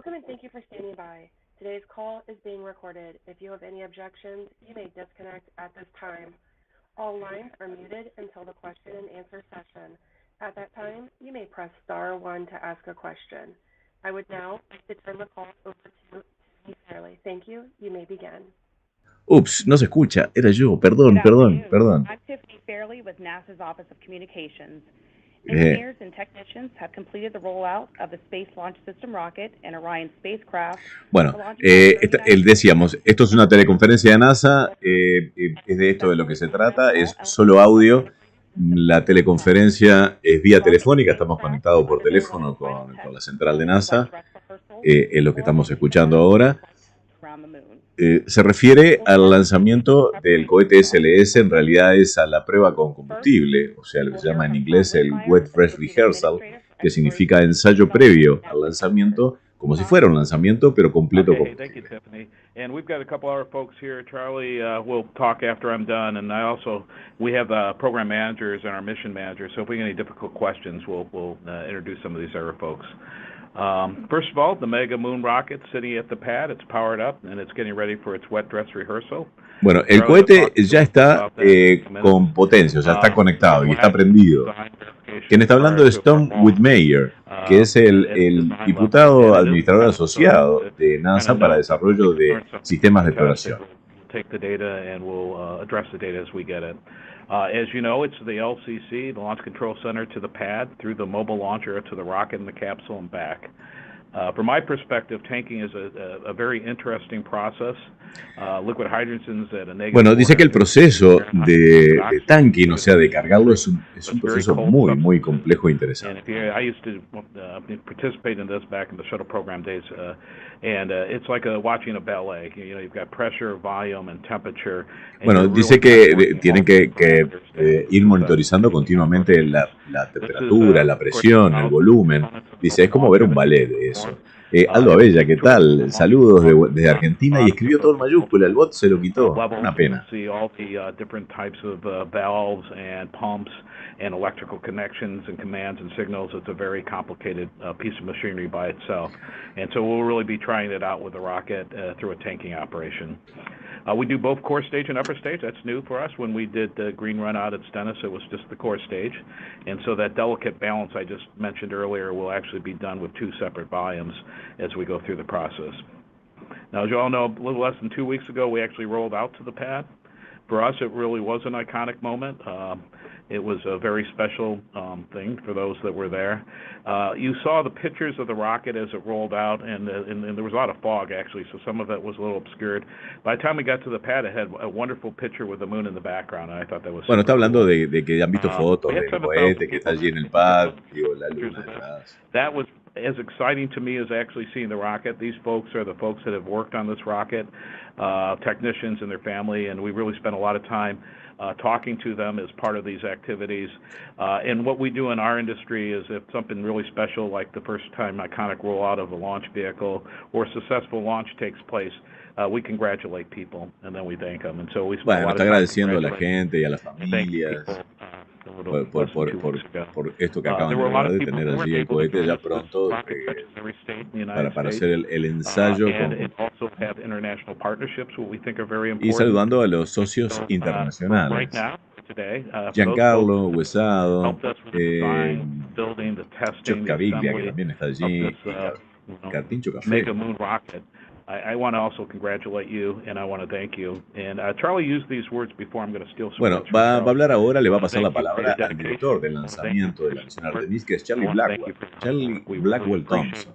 Welcome and thank you for standing by. Today's call is being recorded. If you have any objections, you may disconnect at this time. All lines are muted until the question and answer session. At that time, you may press star 1 to ask a question. I would now like to turn the call over to Tiffany Fairley. Thank you. You may begin. Ups, no se escucha. Era yo. Perdón. I'm Tiffany Fairley with NASA's Office of Communications. Engineers and technicians have completed the rollout of the Space Launch System rocket and Orion spacecraft. Bueno, decíamos, esto es una teleconferencia de NASA, es de esto de lo que se trata, es solo audio. La teleconferencia es vía telefónica, estamos conectados por teléfono con la central de NASA, es lo que estamos escuchando ahora. Se refiere al lanzamiento del cohete SLS, en realidad es a la prueba con combustible, o sea, lo que se llama en inglés el Wet Dress Rehearsal, que significa ensayo previo al lanzamiento, como si fuera un lanzamiento, pero completo con combustible. And we've got a couple other folks here. Charlie will talk after I'm done, and we have program managers and our mission managers, so if we get any difficult questions, we'll introduce some of these other folks. First of all, the Mega Moon rocket sitting at the pad, it's powered up and it's getting ready for its wet dress rehearsal. Bueno, el cohete ya está con potencia, o sea, está conectado y está prendido. Quien está hablando es Tom Whitmire, que es el diputado administrador asociado de NASA para desarrollo de sistemas de exploración. Take the data and we'll address the data as we get it. As you know, it's the LCC, the Launch Control Center, to the pad, through the mobile launcher to the rocket and the capsule and back. From my perspective, tanking is a very interesting process. Liquid hydrogen's at a negative. Bueno, dice que el proceso de tanking, o sea, de cargarlo, es un proceso muy complejo e interesante. I used to participate in this back in the shuttle program days, and it's like watching a ballet. You know, you've got pressure, volume, and temperature. Bueno, dice que tienen que ir monitorizando continuamente la temperatura, la presión, el volumen. Dice, es como ver un ballet de eso. Aldo Abella, ¿qué tal? Saludos desde Argentina, y escribió todo en mayúscula, el bot se lo quitó, una pena. And electrical connections and commands and signals. It's a very complicated piece of machinery by itself. And so we'll really be trying it out with the rocket through a tanking operation. We do both core stage and upper stage. That's new for us. When we did the green run out at Stennis, it was just the core stage. And so that delicate balance I just mentioned earlier will actually be done with 2 separate volumes as we go through the process. Now, as you all know, a little less than 2 weeks ago, we actually rolled out to the pad. For us, it really was an iconic moment. It was a very special thing for those that were there. You saw the pictures of the rocket as it rolled out, and there was a lot of fog, actually, so some of it was a little obscured. By the time we got to the pad, it had a wonderful picture with the moon in the background, and I thought that was Bueno, está hablando de que han visto fotos del cohete que está allí en el pad, digo, la luna detrás. That was as exciting to me as actually seeing the rocket. These folks are the folks that have worked on this rocket, technicians and their family, and we really spent a lot of time talking to them as part of these activities. And what we do in our industry is if something really special, like the first time iconic rollout of a launch vehicle or a successful launch takes place, we congratulate people and then we thank them. And so we spend a lot of time agradeciendo a la gente y a las familias por esto que acaban de tener allí el cohete ya pronto para hacer el ensayo y saludando a los socios internacionales. Giancarlo Huesado, Chuck Caviglia, que también está allí, y Cartincho Café. I want to also congratulate you and I want to thank you. And Charlie used these words before. I'm going to steal some. Bueno, va a hablar ahora, le va a pasar la palabra al director del lanzamiento de la misión Artemis, que es Charlie Blackwell Thompson.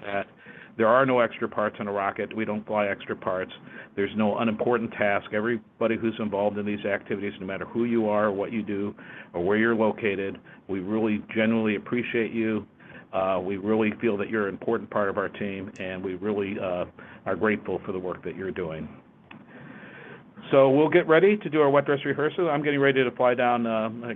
There are no extra parts on a rocket. We don't fly extra parts. There's no unimportant task. Everybody who's involved in these activities, no matter who you are, what you do, or where you're located, we really genuinely appreciate you. We really feel that you're an important part of our team, and we really are grateful for the work that you're doing. So we'll get ready to do our wet dress rehearsal. I'm getting ready to fly down.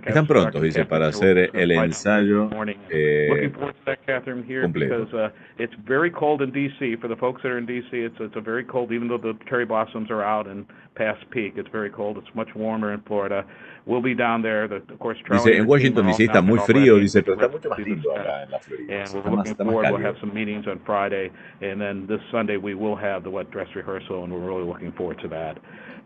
Están prontos, dice, para hacer el ensayo Looking forward to that, Catherine, here completo. because it's very cold in D.C. For the folks that are in D.C., it's a very cold, even though the cherry blossoms are out and past peak. It's very cold. It's much warmer in Florida. We'll be down there. Of course, Dice, en Washington DC está muy frío, dice, pero está mucho más lindo acá en la Florida. And Está we're más, looking está más forward. We'll cálido. have some meetings on Friday, and then this Sunday we will have the wet dress rehearsal, and we're really looking forward to that.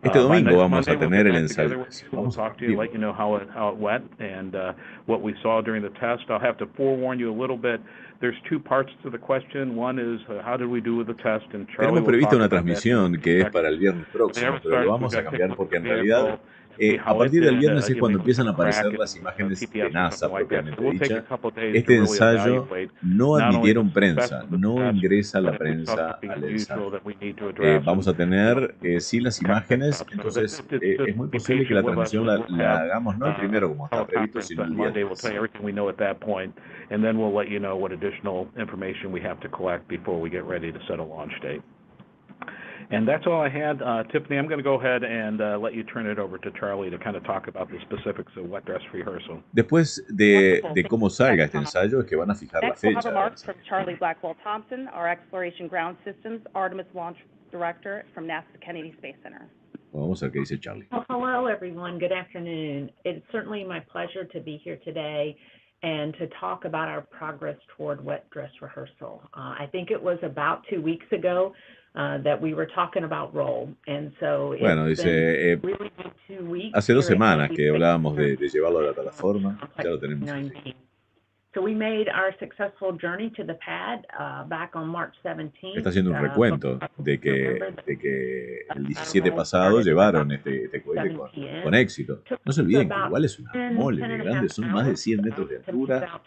Este domingo vamos a Monday, tener el we'll get back ensayo. together. We'll talk to you, let you know how it went and what we saw during the test. I'll have to forewarn you a little bit. There's two parts to the question. One is how did we do with the test? And Charlie Tenemos prevista una will talk about that. transmisión que es para el viernes próximo, pero lo vamos a cambiar porque en realidad a partir del viernes es cuando empiezan a aparecer las imágenes de NASA propiamente dicha. Este ensayo no admitieron prensa, no ingresa la prensa al ensayo. Vamos a tener sí las imágenes, entonces es muy posible que la transmisión la hagamos no el primero como está previsto, sino el viernes. And then we'll let you know what additional information we have to collect before we get ready to set a launch date. And that's all I had. Tiffany, I'm going to go ahead and let you turn it over to Charlie to kind of talk about the specifics of wet dress rehearsal. Después de cómo salga este ensayo es que van a fijar la fecha. Next, we'll have remarks from Charlie Blackwell Thompson, our Exploration Ground Systems Artemis Launch Director from NASA Kennedy Space Center. Vamos a ver qué dice Charlie. Well, hello, everyone. Good afternoon. It's certainly my pleasure to be here today and to talk about our progress toward wet dress rehearsal. I think it was about 2 weeks ago that we were talking about roll, and so bueno, it's dice, been really good 2 weeks. Hace 2 semanas que hablábamos de llevarlo a la plataforma, ya lo tenemos aquí. So we made our successful journey to the pad back on March 17th. Está haciendo un recuento de que el 17 pasado llevaron este cohete con éxito. No se olviden que igual es una mole de grande, son más de 100 metros de altura.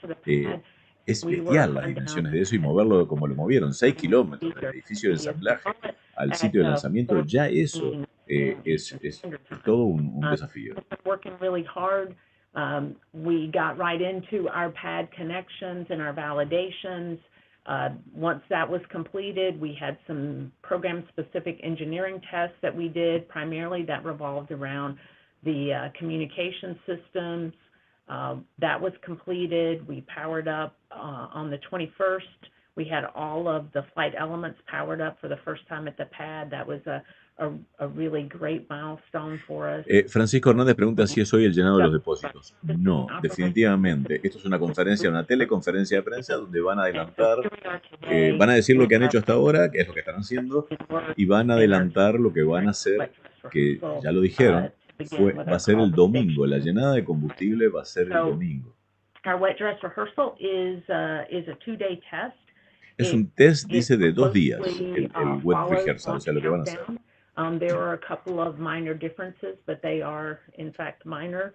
Es bestial las dimensiones de eso y moverlo como lo movieron, 6 kilómetros del edificio de ensamblaje al sitio de lanzamiento, ya eso es todo un desafío. We got right into our pad connections and our validations. Once that was completed, we had some program-specific engineering tests that we did, primarily that revolved around the communication systems. That was completed. We powered up on the 21st. We had all of the flight elements powered up for the first time at the pad. That was a really great milestone for us. Francisco Hernández pregunta si es hoy el llenado de los depósitos. No, definitivamente. Esto es una conferencia, una teleconferencia de prensa donde van a adelantar, van a decir lo que han hecho hasta ahora, que es lo que están haciendo, y van a adelantar lo que van a hacer, que ya lo dijeron, va a ser el domingo. La llenada de combustible va a ser el domingo. Our wet dress rehearsal is a 2-day test. Es un test, dice, de 2 días, el wet rehearsal, o sea, lo que van a hacer. There are a couple of minor differences, but they are, in fact, minor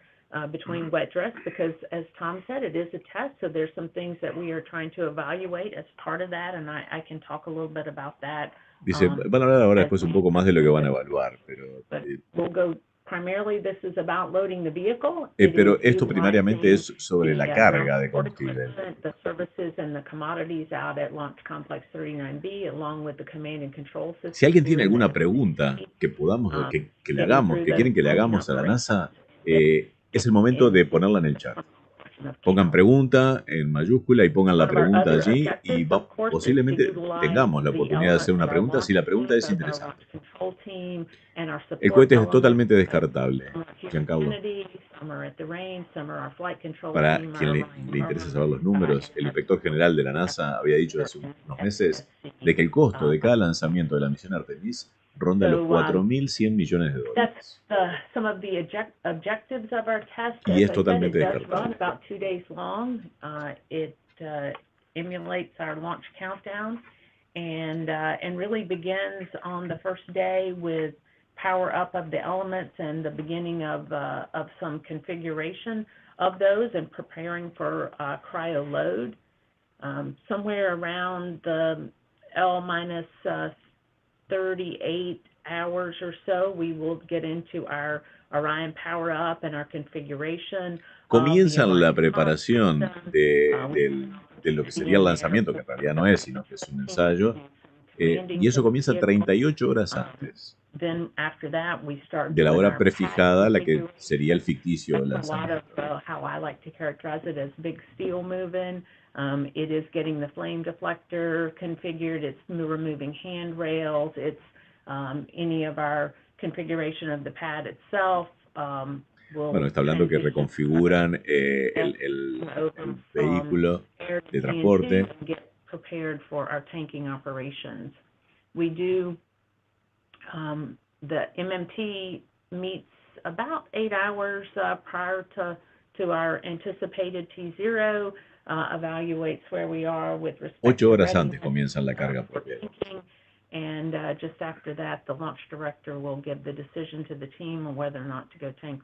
between wet dress because, as Tom said, it is a test, so there's some things that we are trying to evaluate as part of that, and I can talk a little bit about that. Dice, van a hablar ahora después un poco más de lo que van a evaluar, pero... We'll go, primarily this is about loading the vehicle. Pero esto primariamente es sobre la carga de combustible. The services and the commodities out at Launch Complex 39B, along with the command and control system. Si alguien tiene alguna pregunta que podamos, que le hagamos, que quieren que le hagamos a la NASA, es el momento de ponerla en el chat. Pongan pregunta en mayúscula y pongan la pregunta allí y posiblemente tengamos la oportunidad de hacer una pregunta si la pregunta es interesante. El cohete es totalmente descartable, Giancarlo. Para quien le interesa saber los números, el inspector general de la NASA había dicho hace unos meses de que el costo de cada lanzamiento de la misión Artemis ronda los $4.100 millones. Y es totalmente descartable. Emulates our launch countdown and really begins on the first day with power up of the elements and the beginning of some configuration of those and preparing for cryo load. Somewhere around the L-minus 38 hours or so, we will get into our Orion power up and our configuration. Comienzan la preparación de lo que sería el lanzamiento, que en realidad no es, sino que es un ensayo, landing y eso the comienza vehicle. 38 horas antes Then after that, we start de la doing hora our prefijada, la que configuration. sería el ficticio That's a lot lanzamiento. of how I like to characterize it as big steel moving. It is getting the flame deflector configured. It's removing handrails. It's any of our configuration of the pad itself. Bueno, está hablando que reconfiguran el vehículo de transporte. And get prepared for our tanking operations. We do, the MMT meets about 8 hours prior to our anticipated T0, evaluates where we are with respect 8 to horas readiness, antes comienzan la carga for propia. tanking, and just after that, the launch director will give the decision to the team on whether or not to go tank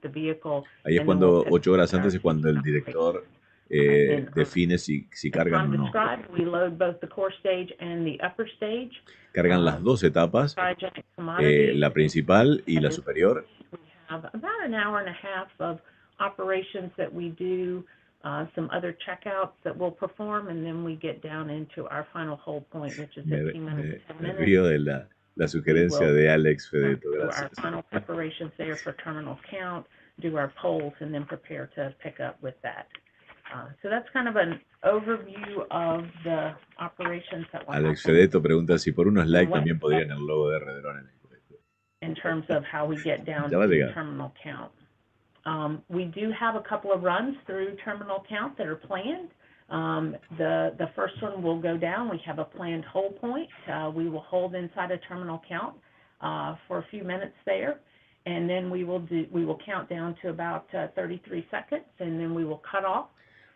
the vehicle. Ahí es and then we'll cuando, pick 8 horas our antes es cuando el tanking director operation. define si cargan o Tom no. described, we load both the core stage and the upper stage. Cargan las dos etapas, Cryogenic commodities. la principal y la superior. We have about an hour and a half of operations that we do, some other checkouts that we'll perform, and then we get down into our final hold point, which is at T-minus 10 Me minutes. río de la sugerencia de Alex Fedeto, Do our gracias. final preparations there for terminal count, do our polls, and then prepare to pick up with that. So that's kind of an overview of the operations that we're Alex happening Fedeto pregunta si por unos likes también podrían el logo de Redrón en el cohete. in terms of how we get down Ya va a to llegar. terminal count. We do have a couple of runs through terminal count that are planned. The first one will go down. We have a planned hold point. We will hold inside a terminal count for a few minutes there, and then we will count down to about 33 seconds, and then we will cut off.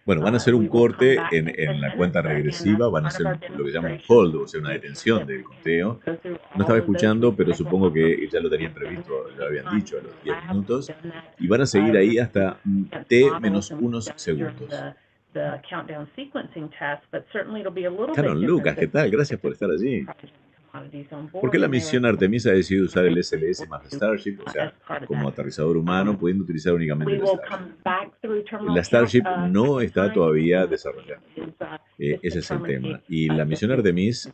Bueno, van a hacer un corte en la cuenta regresiva, van a hacer lo que llaman un hold, o sea, una detención del conteo. No estaba escuchando, pero supongo que ya lo tenían previsto, ya lo habían dicho, a los 10 minutos. Y van a seguir ahí hasta T menos unos segundos. Claro, Lucas, ¿qué tal? Gracias por estar allí. ¿Por qué la misión Artemisa ha decidido usar el SLS más Starship, o sea, como aterrizador humano, pudiendo utilizar únicamente el Starship? La Starship no está todavía desarrollada. Ese es el tema. Y la misión Artemis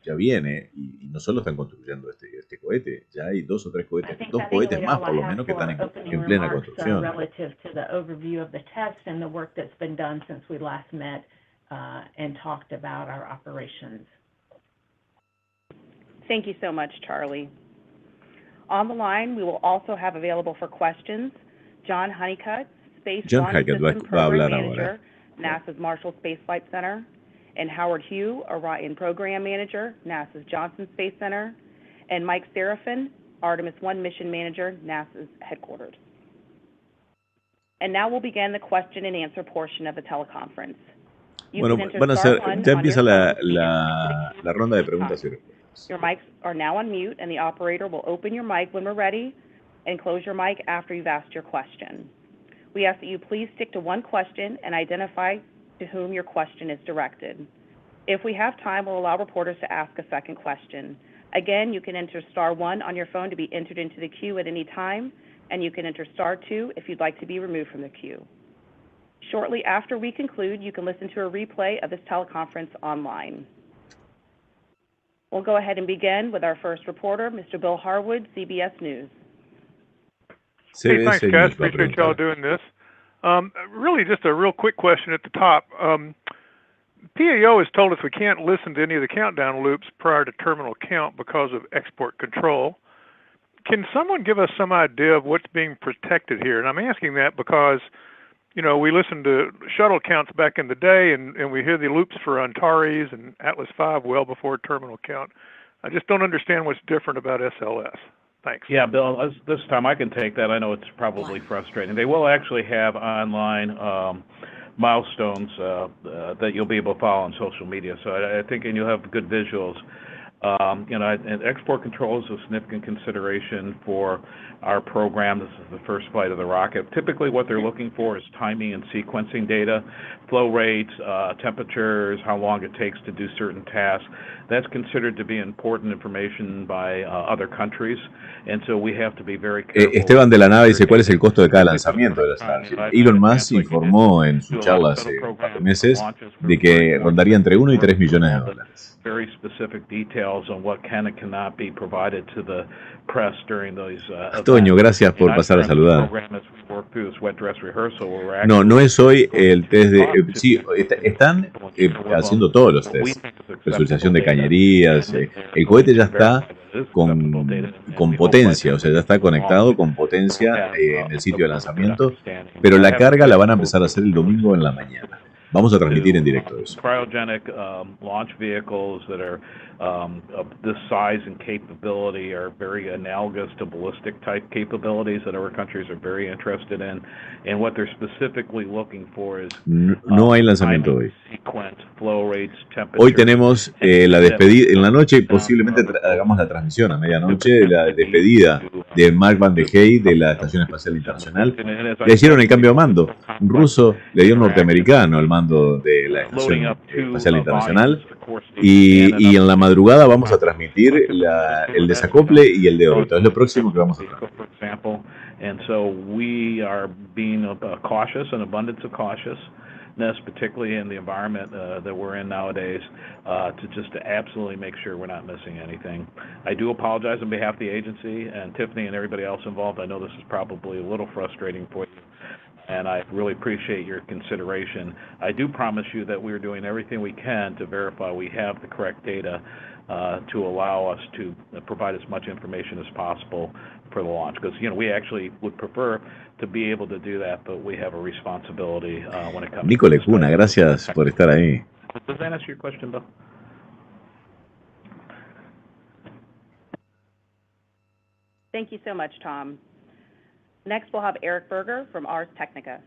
ya viene, y no solo están construyendo este cohete, ya hay 2 o 3 cohetes, 2 cohetes más por lo menos que están en plena construcción. Thank you so much, Charlie. On the line, we will also have available for questions John Honeycutt, Space Launch System Program Manager, NASA's Marshall Space Flight Center, and Howard Hugh, Orion Program Manager, NASA's Johnson Space Center, and Mike Serafin, Artemis 1 Mission Manager, NASA's headquarters. And now we'll begin the question and answer portion of the teleconference. Bueno, van a hacer, ya empieza la ronda de preguntas y respuestas. Your mics are now on mute, and the operator will open your mic when we're ready and close your mic after you've asked your question. We ask that you please stick to one question and identify to whom your question is directed. If we have time, we'll allow reporters to ask a second question. Again, you can enter *1 on your phone to be entered into the queue at any time, and you can enter *2 if you'd like to be removed from the queue. Shortly after we conclude, you can listen to a replay of this teleconference online. We'll go ahead and begin with our first reporter, Mr. Bill Harwood, CBS News. Hey, thanks, guys. Appreciate y'all doing this. Really, just a real quick question at the top. PAO has told us we can't listen to any of the countdown loops prior to terminal count because of export control. Can someone give us some idea of what's being protected here? And I'm asking that because, you know, we listened to shuttle counts back in the day, and we hear the loops for Antares and Atlas V well before terminal count. I just don't understand what's different about SLS. Thanks. Yeah, Bill, this time I can take that. I know it's probably frustrating. They will actually have online milestones that you'll be able to follow on social media. So I think, and you'll have good visuals. And export control is a significant consideration for our program. This is the first flight of the rocket. Typically what they're looking for is timing and sequencing data, flow rates, temperatures, how long it takes to do certain tasks. That's considered to be important information by other countries, and so we have to be very careful. Esteban de la Nave dice, ¿cuál es el costo de cada lanzamiento de la Starship? Elon Musk informó en su charla hace 4 meses de que rondaría entre 1 y 3 millones de dólares. Very specific details on what can and cannot be provided to the press during those Toño, gracias por pasar a saludar. No es hoy el test de... sí, están haciendo todos los tests. Presurización de cañerías. El cohete ya está con potencia, o sea, ya está conectado con potencia en el sitio de lanzamiento, pero la carga la van a empezar a hacer el domingo en la mañana. Vamos a transmitir en directo eso. Cryogenic launch vehicles that are of this size and capability are very analogous to ballistic type capabilities that our countries are very interested in. And what they're specifically looking for is no hay lanzamiento hoy. Sequence, flow rates, hoy tenemos la despedida en la noche, posiblemente hagamos la transmisión a medianoche, la despedida de Mark Van de Hey de la Estación Espacial Internacional. Le hicieron el cambio de mando. Un ruso le dio un norteamericano el mando de la Estación Espacial Internacional. Y en la madrugada vamos a transmitir el desacople y el de órbita. Es lo próximo que vamos a transmitir. And so we are being cautious, an abundance of cautiousness, particularly in the environment that we're in nowadays, to absolutely make sure we're not missing anything. I do apologize on behalf of the agency and Tiffany and everybody else involved. I know this is probably a little frustrating for you, and I really appreciate your consideration. I do promise you that we're doing everything we can to verify we have the correct data to allow us to provide as much information as possible for the launch, because we actually would prefer to be able to do that, but we have a responsibility when it comes. Nico Lecuna, gracias por estar ahí. Does that answer your question, Bill? Thank you so much, Tom. Next, we'll have Eric Berger from Ars Technica.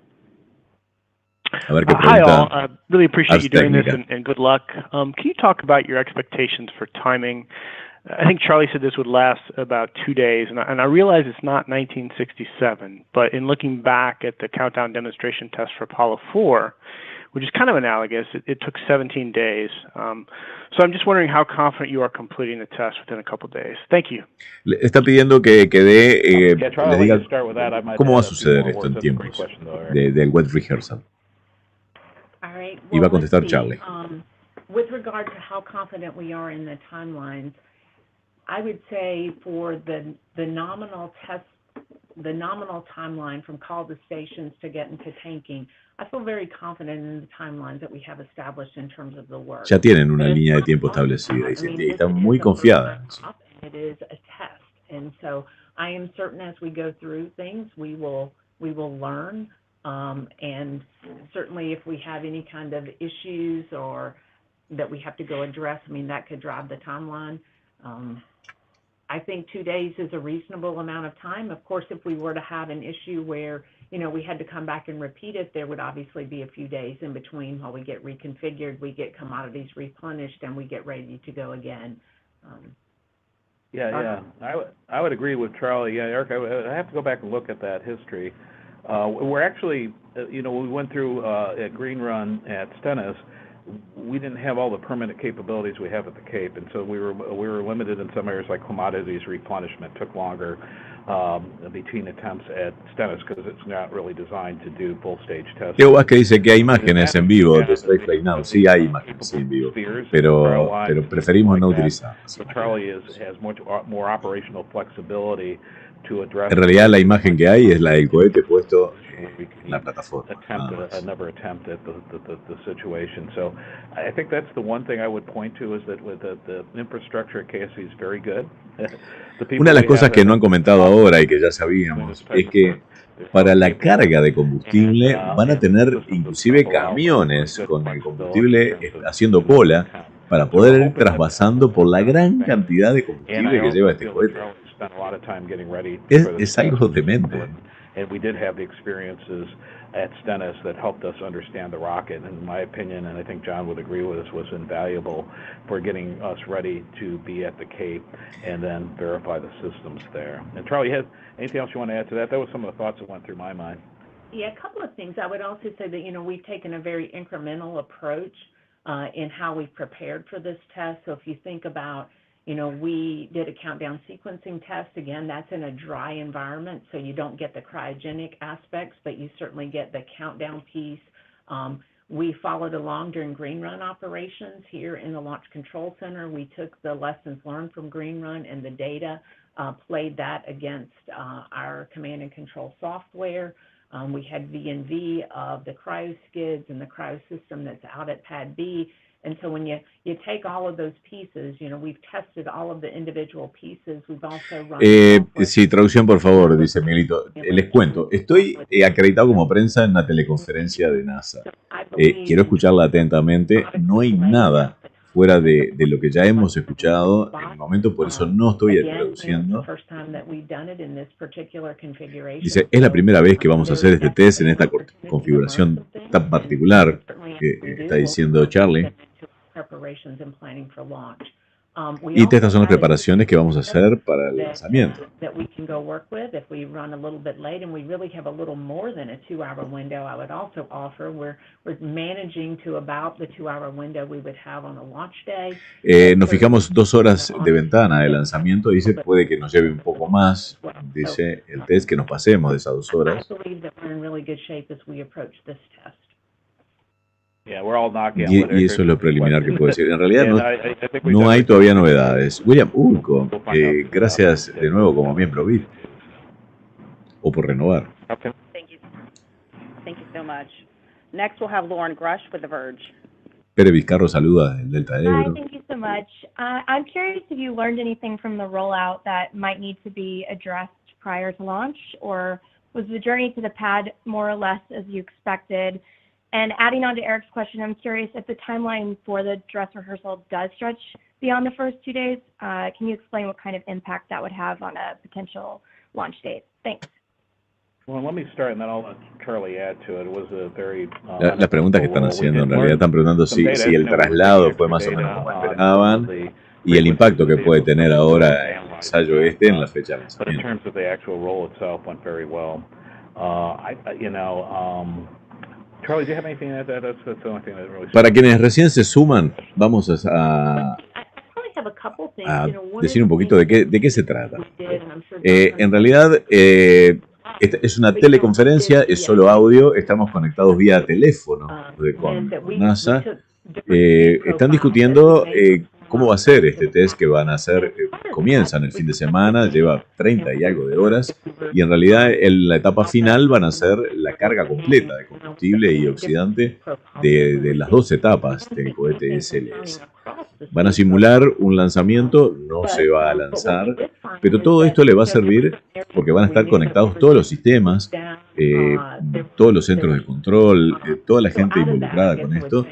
Hi, all. Really appreciate you doing this, and good luck. Can you talk about your expectations for timing? I think Charlie said this would last about 2 days, and I realize it's not 1967, but in looking back at the countdown demonstration test for Apollo 4, which is kind of analogous, it took 17 days. So I'm just wondering how confident you are completing the test within a couple of days. Thank you. Le está pidiendo que dé, les diga cómo va a suceder esto en tiempos del wet rehearsal. Y va a contestar Charlie. With regard to how confident we are in the timelines, I would say for the nominal test, the nominal timeline from call to stations to get into tanking, I feel very confident in the timelines that we have established in terms of the work. Ya tienen una línea de tiempo establecida y está muy confiada en eso. It is a test, and so I am certain as we go through things, we will learn, and certainly if we have any kind of issues or that we have to go address, I mean, that could drive the timeline. I think 2 days is a reasonable amount of time. Of course, if we were to have an issue where, we had to come back and repeat it, there would obviously be a few days in between while we get reconfigured, we get commodities replenished, and we get ready to go again. I would agree with Charlie. Yeah, Eric, I have to go back and look at that history. We're actually, we went through a green run at Stennis. We didn't have all the permanent capabilities we have at the Cape, and so we were limited in some areas, like commodities replenishment took longer between attempts at Stennis because it's not really designed to do full stage testing. Diego Vázquez dice que hay imágenes en vivo de Space Flight Now. Sí hay imágenes en vivo, pero preferimos no utilizarlas. Charlie has much more operational flexibility. En realidad la imagen que hay es la del cohete puesto en la plataforma. Never attempt at the situation. So I think that's the one thing I would point to is that with the infrastructure at KSC is very good. Una de las cosas que no han comentado ahora y que ya sabíamos es que para la carga de combustible van a tener inclusive camiones con el combustible haciendo cola para poder ir trasvasando por la gran cantidad de combustible que lleva este cohete. Es algo demente. And we did have the experiences at Stennis that helped us understand the rocket. And in my opinion, and I think John would agree with us, was invaluable for getting us ready to be at the Cape and then verify the systems there. And Charlie, anything else you want to add to that? That was some of the thoughts that went through my mind. Yeah, a couple of things. I would also say that, we've taken a very incremental approach in how we've prepared for this test. So if you think about, we did a countdown sequencing test. Again, that's in a dry environment, so you don't get the cryogenic aspects, but you certainly get the countdown piece. We followed along during Green Run operations here in the Launch Control Center. We took the lessons learned from Green Run and the data, played that against our command and control software. We had V&V of the cryo skids and the cryo system that's out at Pad B. And so when you take all of those pieces, we've tested all of the individual pieces. We've also run sí, traducción por favor, dice Miguelito. Les cuento, estoy acreditado como prensa en una teleconferencia de NASA. Quiero escucharla atentamente. No hay nada fuera de lo que ya hemos escuchado en el momento, por eso no estoy traduciendo. Dice, es la primera vez que vamos a hacer este test en esta configuración tan particular que está diciendo Charlie. Y estas son las preparaciones que vamos a hacer para el lanzamiento. Nos fijamos 2 horas de ventana de lanzamiento. Dice, puede que nos lleve un poco más. Dice el test, que nos pasemos de esas 2 horas. Y eso es lo preliminar que puedo decir. En realidad no hay todavía novedades. William Urco, gracias de nuevo como miembro VIP. O por renovar. Thank you so much. Next we'll have Lauren Grush with The Verge. Pere Vizcarro saluda del Delta del Ebro. Hi, thank you so much. I'm curious if you learned anything from the rollout that might need to be addressed prior to launch, or was the journey to the pad more or less as you expected? And adding on to Eric's question, I'm curious if the timeline for the dress rehearsal does stretch beyond the first 2 days. Can you explain what kind of impact that would have on a potential launch date? Thanks. Well, let me start and then I'll let Charlie add to it. It was a very, las preguntas que están haciendo en realidad están preguntando si el traslado fue más o menos como esperaban y el impacto que puede tener ahora el ensayo en la fecha de lanzamiento. In terms of the actual role itself, went very well. Charlie, do you have anything to add to that? That's the only thing that really. Para quienes recién se suman, vamos a decir un poquito de qué se trata. En realidad, esta es una teleconferencia, es solo audio, estamos conectados vía teléfono con NASA. Están discutiendo cómo va a ser este test que van a hacer. Comienzan el fin de semana, lleva 30 y algo de horas, y en realidad en la etapa final van a hacer la carga completa de combustible y oxidante de las 2 etapas del cohete SLS. Van a simular un lanzamiento, no se va a lanzar, pero todo esto le va a servir porque van a estar conectados todos los sistemas, todos los centros de control, toda la gente involucrada con esto,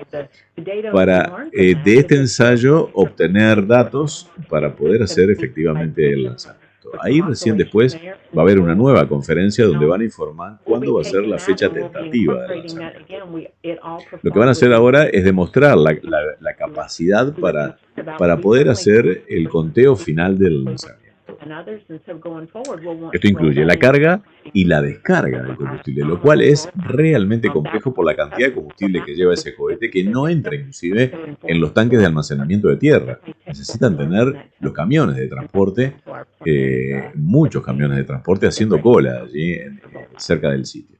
para de este ensayo obtener datos para poder hacer efectivamente el lanzamiento. Ahí recién después va a haber una nueva conferencia donde van a informar cuándo va a ser la fecha tentativa del lanzamiento. Lo que van a hacer ahora es demostrar la capacidad para poder hacer el conteo final del lanzamiento. Esto incluye la carga y la descarga del combustible, lo cual es realmente complejo por la cantidad de combustible que lleva ese cohete, que no entra inclusive en los tanques de almacenamiento de tierra. Necesitan tener los camiones de transporte, muchos camiones de transporte haciendo cola allí cerca del sitio.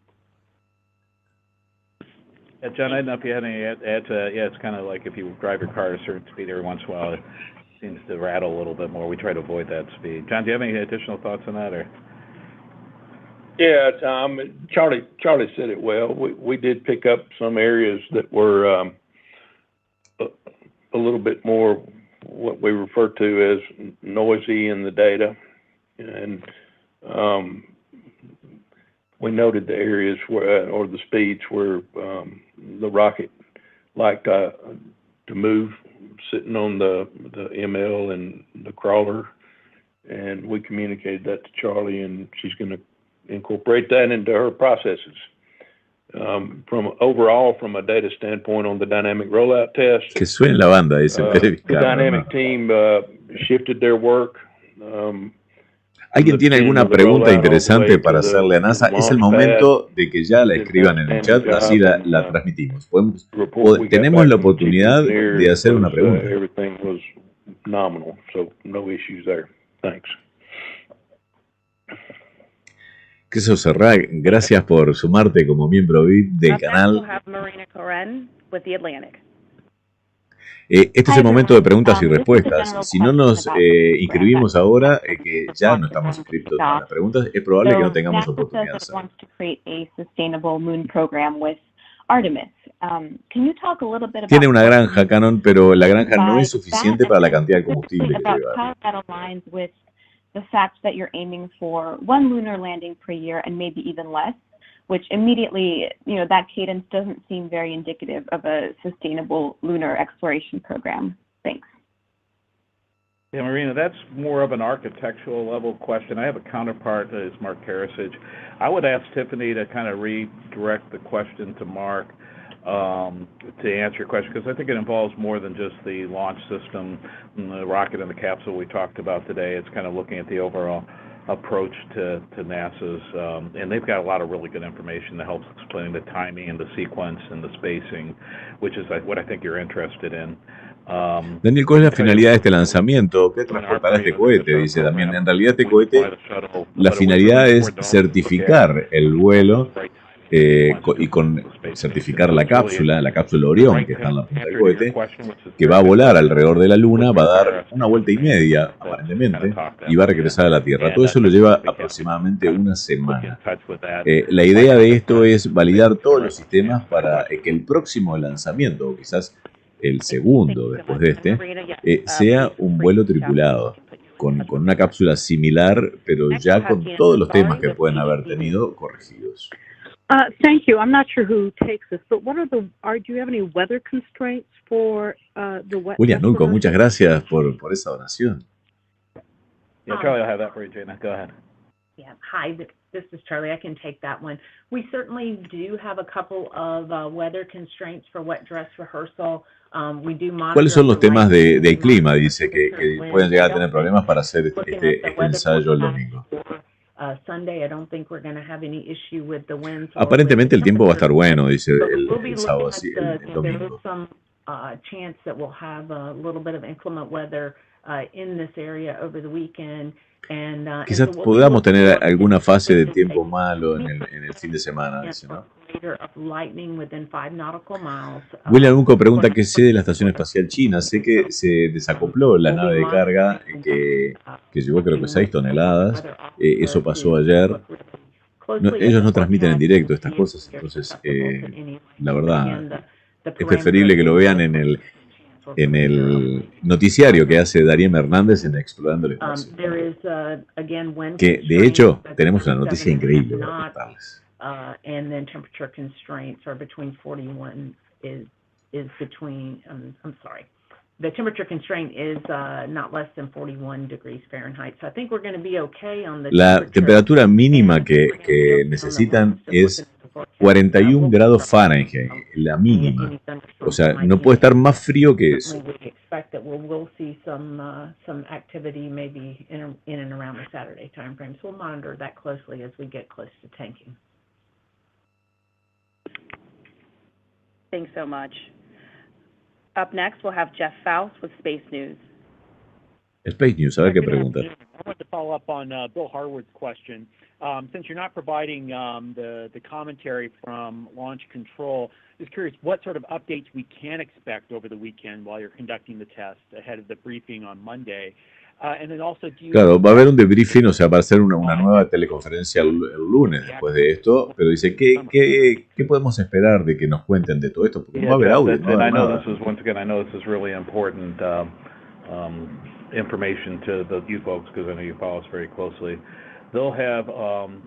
John, I don't know if you had any add to that. Yeah, it's kind of like if you drive your car at a certain speed every once in a while, it seems to rattle a little bit more. We try to avoid that speed. John, do you have any additional thoughts on that, or? Yeah, Tom, Charlie said it well. We did pick up some areas that were a little bit more what we refer to as noisy in the data, and we noted the areas where, or the speeds where the rocket liked to move, sitting on the ML and the crawler, and we communicated that to Charlie, and she's going to incorporate that into her processes. from a data standpoint on the dynamic rollout test. Que suene la banda, dice The dynamic team shifted their work. ¿Alguien tiene alguna pregunta interesante para hacerle a NASA? Es el momento de que ya la escriban en el chat, así la transmitimos. Tenemos la oportunidad de hacer una pregunta. Queso Serra, gracias por sumarte como miembro VIP del canal. Este es el momento de preguntas y respuestas. Si no nos inscribimos ahora, que ya no estamos inscritos a las preguntas, es probable que no tengamos oportunidad de hacerlo. Tiene una granja, Canon, pero la granja no es suficiente para la cantidad de combustible que lleva. The fact that you're aiming for one lunar landing per year and maybe even less, which immediately, that cadence doesn't seem very indicative of a sustainable lunar exploration program. Thanks. Yeah, Marina, that's more of an architectural level question. I have a counterpart, is Mark Karasich. I would ask Tiffany to kind of redirect the question to Mark to answer your question, because I think it involves more than just the launch system, and the rocket and the capsule we talked about today. It's kind of looking at the overall approach to NASA's, and they've got a lot of really good information that helps explain the timing and the sequence and the spacing, which is what I think you're interested in. Daniel, ¿cuál es la finalidad de este lanzamiento? ¿Qué transportará este cohete? Dice también. En realidad este cohete, la finalidad es certificar el vuelo y con certificar la cápsula Orión, que está en la punta del cohete, que va a volar alrededor de la Luna, va a dar una vuelta y media, aparentemente, y va a regresar a la Tierra. Todo eso lo lleva aproximadamente una semana. La idea de esto es validar todos los sistemas para que el próximo lanzamiento, o quizás el segundo después de este, sea un vuelo tripulado, con una cápsula similar, pero ya con todos los temas que pueden haber tenido corregidos. Thank you. I'm not sure who takes this, but do you have any weather constraints for the wet? William Nulco, muchas gracias por esa donación. Yeah, Charlie, I'll have that for you, Jana. Go ahead. Yeah. Hi, this is Charlie. I can take that one. We certainly do have a couple of weather constraints for wet dress rehearsal. We do monitor. ¿Cuáles son los temas del clima? Dice que pueden llegar a tener problemas para hacer este ensayo el domingo. Aparentemente el tiempo va a estar bueno, dice el sábado, así, el domingo. Quizás podamos tener alguna fase de tiempo malo en el fin de semana, dice, ¿no? William Unco pregunta qué sé de la Estación Espacial China. Sé que se desacopló la nave de carga que llevó creo que 6 toneladas. Eso pasó ayer. Ellos no transmiten en directo estas cosas, entonces la verdad es preferible que lo vean en el noticiario que hace Darío Hernández en Explorando el Espacio. Que de hecho tenemos una noticia increíble para contarles. And then temperature constraints are between 41 is between, I'm sorry. The temperature constraint is not less than 41 degrees Fahrenheit. So I think we're going to be okay on the La temperatura mínima que necesitan es 41 grados Fahrenheit, la mínima. O sea, no puede estar más frío que eso. We expect that we'll see some activity maybe in and around the Saturday timeframe. So we'll monitor that closely as we get close to tanking. Thanks so much. Up next, we'll have Jeff Faust with Space News. Space News, a ver qué pregunta. I want to follow up on Bill Harwood's question. Since you're not providing the commentary from Launch Control, just curious what sort of updates we can expect over the weekend while you're conducting the test ahead of the briefing on Monday. Claro, va a haber un debriefing, o sea, va a ser una nueva teleconferencia el lunes después de esto, pero dice, ¿qué podemos esperar de que nos cuenten de todo esto? Porque no va a haber audio, no va a haber nada. I know this is really important information to you folks, because I know you follow us very closely. They'll have on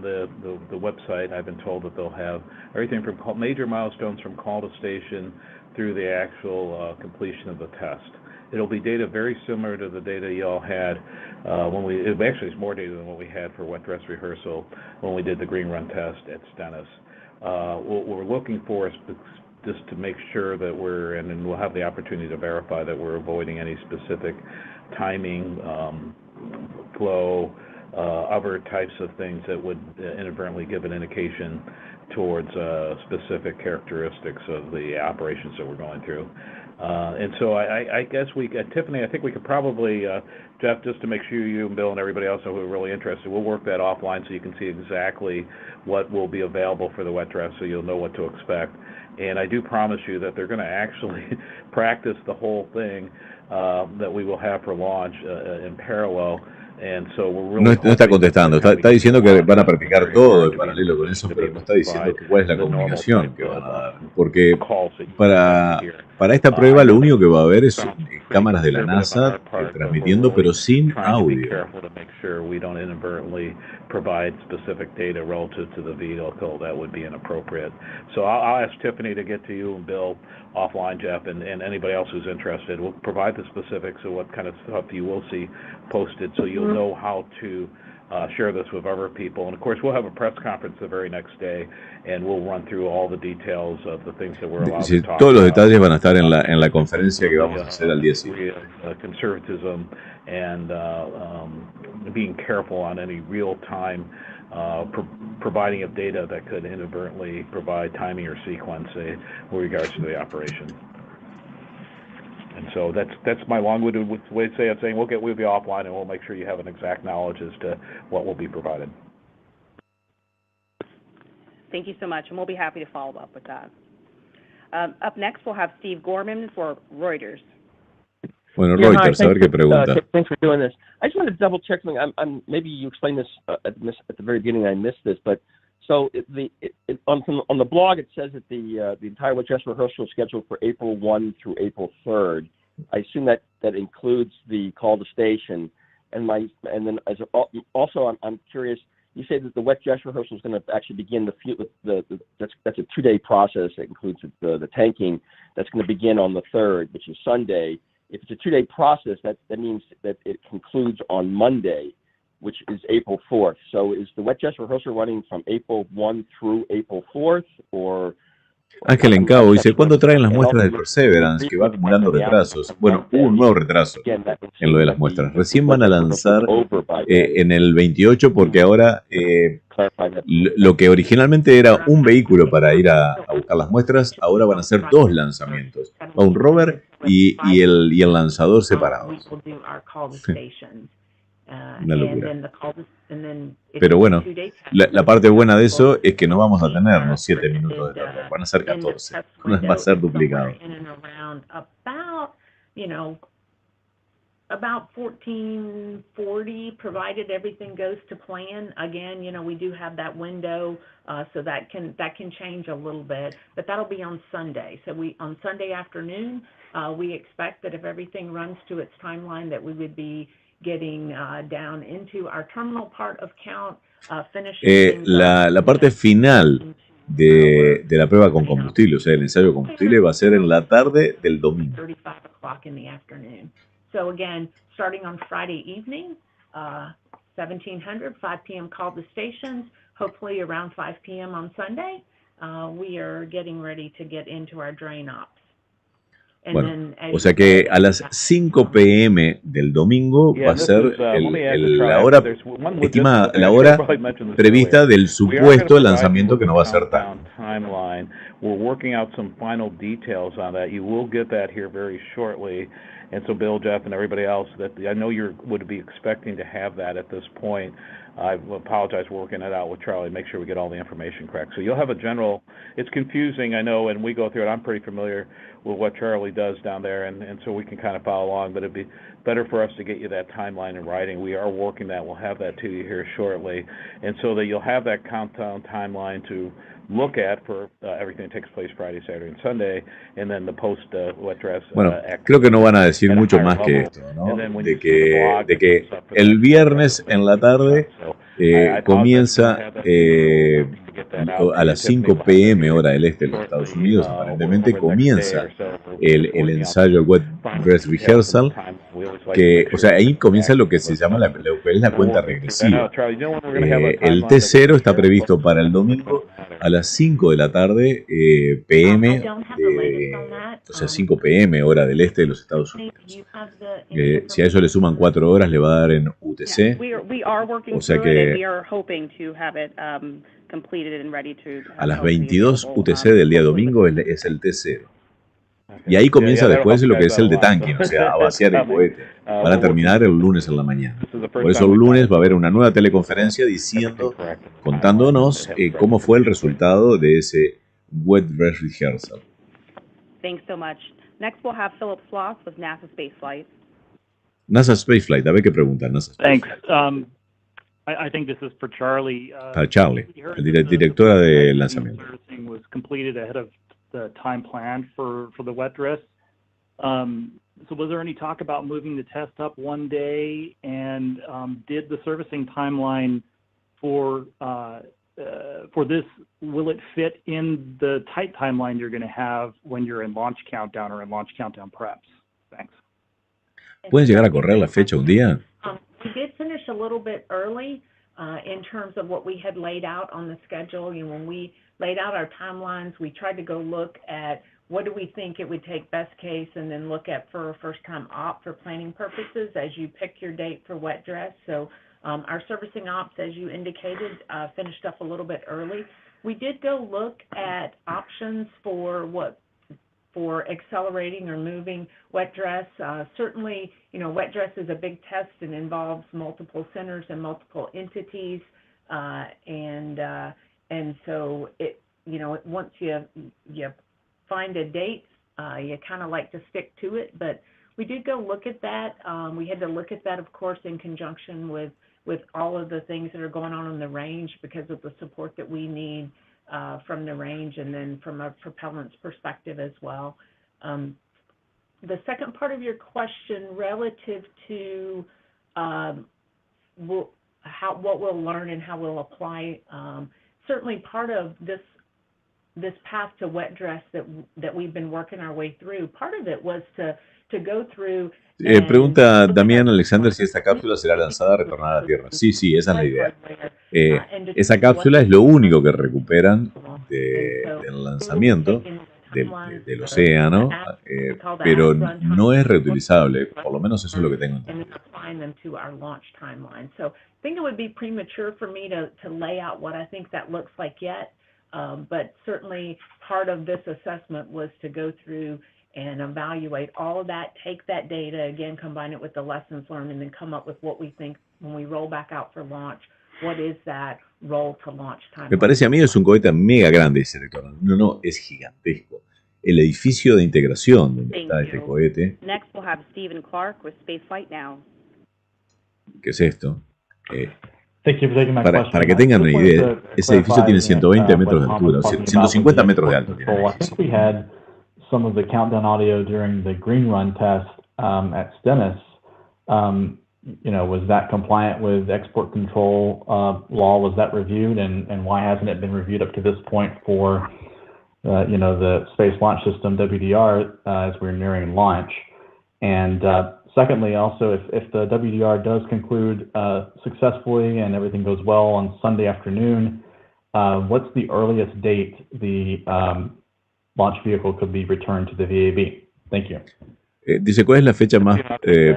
the website, I've been told that they'll have everything from major milestones from call to station through the actual completion of the test. It'll be data very similar to the data y'all had when we, actually it's more data than what we had for wet dress rehearsal when we did the green run test at Stennis. What we're looking for is just to make sure that we're, and then we'll have the opportunity to verify that we're avoiding any specific timing, flow, other types of things that would inadvertently give an indication towards specific characteristics of the operations that we're going through. And so I guess Tiffany, I think we could probably, Jeff, just to make sure you and Bill and everybody else who are really interested, we'll work that offline so you can see exactly what will be available for the wet dress so you'll know what to expect. And I do promise you that they're going to actually practice the whole thing that we will have for launch in parallel. No está contestando, está diciendo que van a practicar todo en paralelo con eso, pero no está diciendo cuál es la comunicación que van a dar. Porque para esta prueba lo único que va a haber es cámaras de la NASA transmitiendo, pero sin audio. Provide specific data relative to the vehicle that would be inappropriate. So I'll ask Tiffany to get to you and Bill offline, Jeff, and anybody else who's interested. We'll provide the specifics of what kind of stuff you will see posted so you'll know how to share this with other people. And of course, we'll have a press conference the very next day and we'll run through all the details of the things that we're allowed to talk todos los detalles van a estar en la conferencia que vamos a hacer al día siguiente. Conservatism and being careful on any real-time providing of data that could inadvertently provide timing or sequence with regards to the operation. And so that's my long-winded way to say it, saying we'll be offline and we'll make sure you have an exact knowledge as to what will be provided. Thank you so much, and we'll be happy to follow up with that. Up next, we'll have Steve Gorman for Reuters. Bueno, Reuters, a ver qué pregunta. Thanks for doing this. I just want to double check something. Maybe you explained this at the very beginning. I missed this, but so on the blog it says that the entire wet dress rehearsal is scheduled for April 1 through April 3rd. I assume that includes the call to station. And then also I'm curious. You say that the wet dress rehearsal is going to actually begin that's a 2-day process. It includes the tanking. That's going to begin on the 3rd, which is Sunday. If it's a 2-day process, that means that it concludes on Monday, which is April 4th. So is the wet dress rehearsal running from April 1 through April 4th, or? Ángel Encabo dice, ¿cuándo traen las muestras del Perseverance que va acumulando retrasos? Bueno, hubo un nuevo retraso en lo de las muestras. Recién van a lanzar en el 28 porque ahora lo que originalmente era un vehículo para ir a buscar las muestras, ahora van a ser 2 lanzamientos. Va un rover y el lanzador separados. Una locura. Pero bueno, la parte buena de eso es que no vamos a tener los 7 minutos de terror, van a ser 14, va a ser duplicado. About 1440, provided everything goes to plan. Again, we do have that window, so that can change a little bit, but that'll be on Sunday. So on Sunday afternoon, we expect that if everything runs to its timeline, that we would be getting down into our terminal part of count, finishing la parte final de la prueba con combustible, o sea, el ensayo de combustible va a ser en la tarde del domingo. 35 o'clock in the afternoon. So again, starting on Friday evening, 1700, 5 p.m. call to stations, hopefully around 5 p.m. on Sunday, we are getting ready to get into our drain ops. Bueno, o sea que a las 5 p.m. del domingo va a ser la hora estimada, la hora prevista del supuesto lanzamiento que no va a ser tan. We're working out some final details on that. You will get that here very shortly. And so Bill, Jeff, and everybody else, that I know you would be expecting to have that at this point. I apologize for working it out with Charlie, make sure we get all the information correct. So you'll have a general, it's confusing, I know, and we go through it. I'm pretty familiar with what Charlie does down there, and so we can kind of follow along, but it'd be better for us to get you that timeline in writing. We are working that. We'll have that to you here shortly. And so that you'll have that countdown timeline to look at for everything that takes place Friday, Saturday, and Sunday, and then the post wet dress. Bueno, creo que no van a decir mucho más que esto, ¿no? De que el viernes en la tarde comienza a las 5 p.m. hora del este de los Estados Unidos, aparentemente comienza el ensayo, el Wet Dress Rehearsal, que, o sea, ahí comienza lo que se llama lo que es la cuenta regresiva. El T0 está previsto para el domingo a las 5 de la tarde, PM, o sea, 5 p.m. hora del este de los Estados Unidos. Si a eso le suman 4 horas, le va a dar en UTC. O sea que a las 22 UTC del día domingo es el T0. Y ahí comienza después lo que es el detanking, o sea, a vaciar el cohete. Van a terminar el lunes en la mañana. Por eso el lunes va a haber una nueva teleconferencia contándonos cómo fue el resultado de ese Wet Dress Rehearsal. Thanks so much. Next we'll have Philip Sloss with NASA Spaceflight. NASA Spaceflight, a ver qué pregunta. NASA Thanks. I think this is for Charlie. Para Charlie, directora de lanzamiento. Was completed ahead of the time planned for the wet dress. So was there any talk about moving the test up one day? And did the servicing timeline for this, will it fit in the tight timeline you're going to have when you're in launch countdown or in launch countdown preps? Thanks. ¿Pueden llegar a correr la fecha un día? We did finish a little bit early in terms of what we had laid out on the schedule. You know, when we laid out our timelines, we tried to go look at what do we think it would take best case, and then look at for a first-time op for planning purposes as you pick your date for wet dress. So our servicing ops, as you indicated, finished up a little bit early. We did go look at options for accelerating or moving wet dress. Certainly, you know, wet dress is a big test and involves multiple centers and multiple entities, and so it, you know, once you find a date, you kind of like to stick to it. But we did go look at that. We had to look at that, of course, in conjunction with all of the things that are going on in the range because of the support that we need from the range, and then from a propellants perspective as well. The second part of your question relative to what we'll learn and how we'll apply, certainly part of this path to wet dress that we've been working our way through, part of it was to go through. Pregunta Damián Alexander si esta cápsula será lanzada retornada a la Tierra. Sí, esa es la idea. Esa cápsula es lo único que recuperan del lanzamiento del océano, pero no es reutilizable, por lo menos eso es lo que tengo entendido. So I think it would be premature for me to lay out what I think that looks like yet, but certainly part of this assessment was to go through and evaluate all of that, take that data, again, combine it with the lessons learned, and then come up with what we think when we roll back out for launch, what is that roll to launch time. Me parece a mí es un cohete mega grande, dice el director. No, es gigantesco. El edificio de integración donde está este cohete. Next we'll have Stephen Clark with Spaceflight Now. ¿Qué es esto? Para que tengan una idea, ese edificio tiene 120 metros de altura, o sea, 150 metros de alto. Some of the countdown audio during the green run test at Stennis, you know, was that compliant with export control law? Was that reviewed, and why hasn't it been reviewed up to this point for, you know, the Space Launch System WDR as we're nearing launch? And secondly, also, if the WDR does conclude successfully and everything goes well on Sunday afternoon, what's the earliest date the launch vehicle could be returned to the VAB? Thank you. Dice, ¿cuál es la fecha más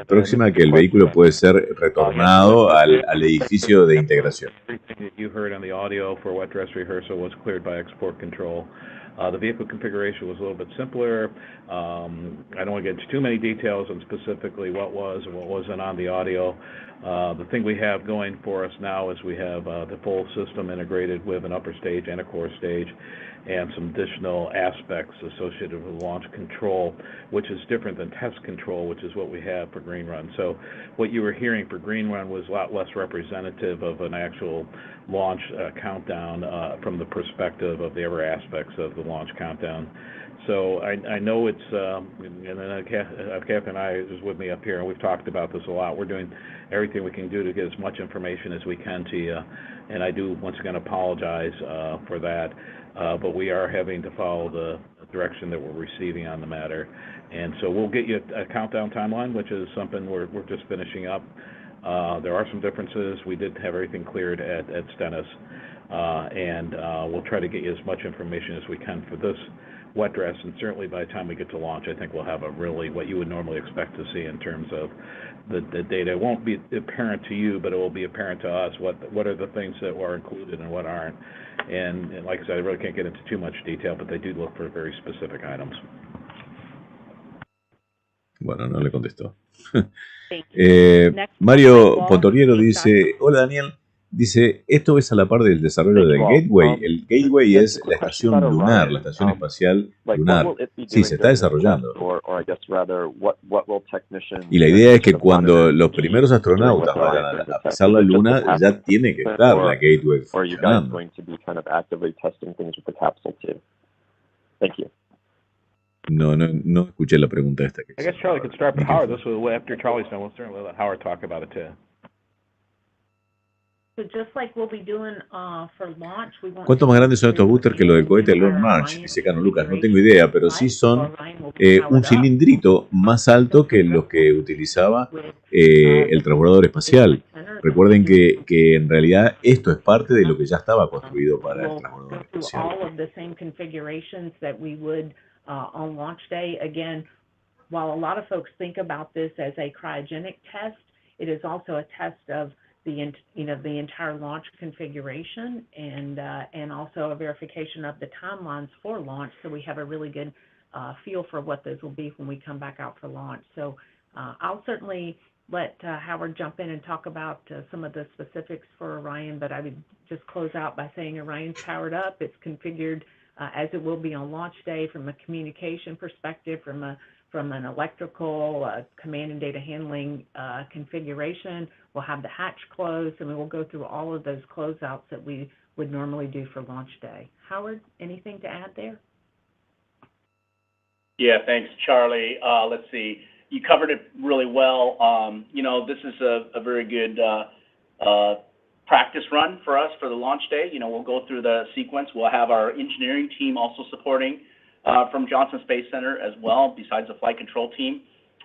próxima que el vehículo puede ser retornado al edificio de integración? Everything that you heard on the audio for wet dress rehearsal was cleared by export control. The vehicle configuration was a little bit simpler. I don't want to get into too many details on specifically what was and what wasn't on the audio. The thing we have going for us now is we have the full system integrated with an upper stage and a core stage, and some additional aspects associated with launch control, which is different than test control, which is what we have for Green Run. So what you were hearing for Green Run was a lot less representative of an actual launch countdown from the perspective of the other aspects of the launch countdown. So I know it's, and then Captain and I is with me up here, and we've talked about this a lot. We're doing everything we can do to get as much information as we can to you, and I do once again apologize for that, but we are having to follow the direction that we're receiving on the matter. And so we'll get you a countdown timeline, which is something we're just finishing up. There are some differences. We did have everything cleared at Stennis, and we'll try to get you as much information as we can for this wet dress, and certainly by the time we get to launch, I think we'll have a really what you would normally expect to see in terms of the data. It won't be apparent to you, but it will be apparent to us what are the things that are included and what aren't. And like I said, I really can't get into too much detail, but they do look for very specific items. Bueno, no le contestó. Mario Potoriero dice, hola Daniel, dice, esto es a la par del desarrollo del Gateway. El Gateway es la estación lunar, la estación espacial lunar. Sí, se está desarrollando. Y la idea es que cuando los primeros astronautas vayan a pisar la luna, ya tiene que estar la Gateway funcionando. No escuché la pregunta esta. I guess Charlie could start, but Howard, this was after Charlie's done. We'll certainly let Howard talk about it too. So just like we'll be doing for launch, we want ¿Cuánto más grandes son estos boosters que los del cohete Long March? Dice Cano Lucas, no tengo idea, pero sí son un cilindrito más alto que los que utilizaba el transbordador espacial. Recuerden que en realidad esto es parte de lo que ya estaba construido para el transbordador espacial. All of the same configurations that we would on launch day. Again, while a lot of folks think about this as a cryogenic test, it is also a test of the entire launch configuration and also a verification of the timelines for launch, so we have a really good feel for what those will be when we come back out for launch. So I'll certainly let Howard jump in and talk about some of the specifics for Orion, but I would just close out by saying Orion's powered up. It's configured as it will be on launch day from a communication perspective, from an electrical command and data handling configuration. We'll have the hatch closed, and we will go through all of those closeouts that we would normally do for launch day. Howard, anything to add there? Yeah, thanks, Charlie. Let's see. You covered it really well. This is a very good practice run for us for the launch day. We'll go through the sequence. We'll have our engineering team also supporting from Johnson Space Center as well, besides the flight control team.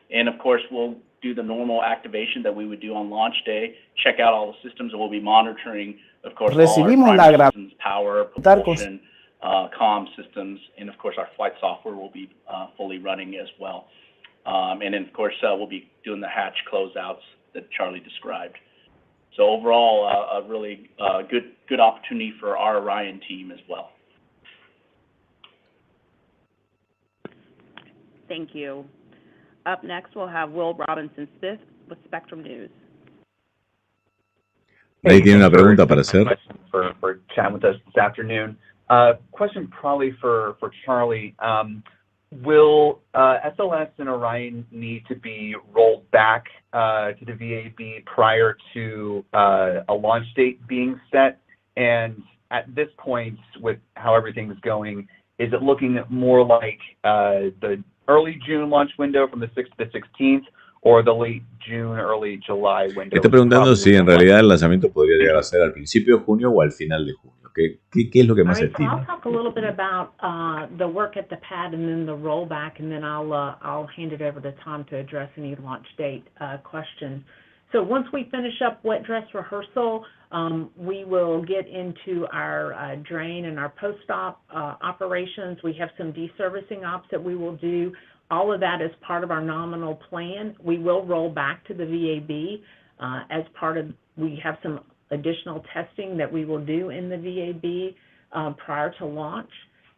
And of course, we'll do the normal activation that we would do on launch day, check out all the systems, and we'll be monitoring, of course, all our primary systems, power, propulsion, comm systems, and of course, our flight software will be fully running as well. And then, of course, we'll be doing the hatch closeouts that Charlie described. So overall, a really good opportunity for our Orion team as well. Thank you. Up next, we'll have Will Robinson-Smith with Spectrum News. Ahí tiene una pregunta para hacer. For chatting with us this afternoon. Question probably for Charlie. Will SLS and Orion need to be rolled back to the VAB prior to a launch date being set? And at this point, with how everything's going, is it looking more like the early June launch window from the 6th to the 16th, or the late June, early July window? Está preguntando si en realidad el lanzamiento podría llegar a ser al principio de junio o al final de junio. ¿Qué es lo que más estima? I'll talk a little bit about the work at the pad and then the rollback, and then I'll hand it over to Tom to address any launch date questions. So once we finish up wet dress rehearsal, we will get into our drain and our post-op operations. We have some deservicing ops that we will do. All of that is part of our nominal plan. We will roll back to the VAB as part of, we have some additional testing that we will do in the VAB prior to launch.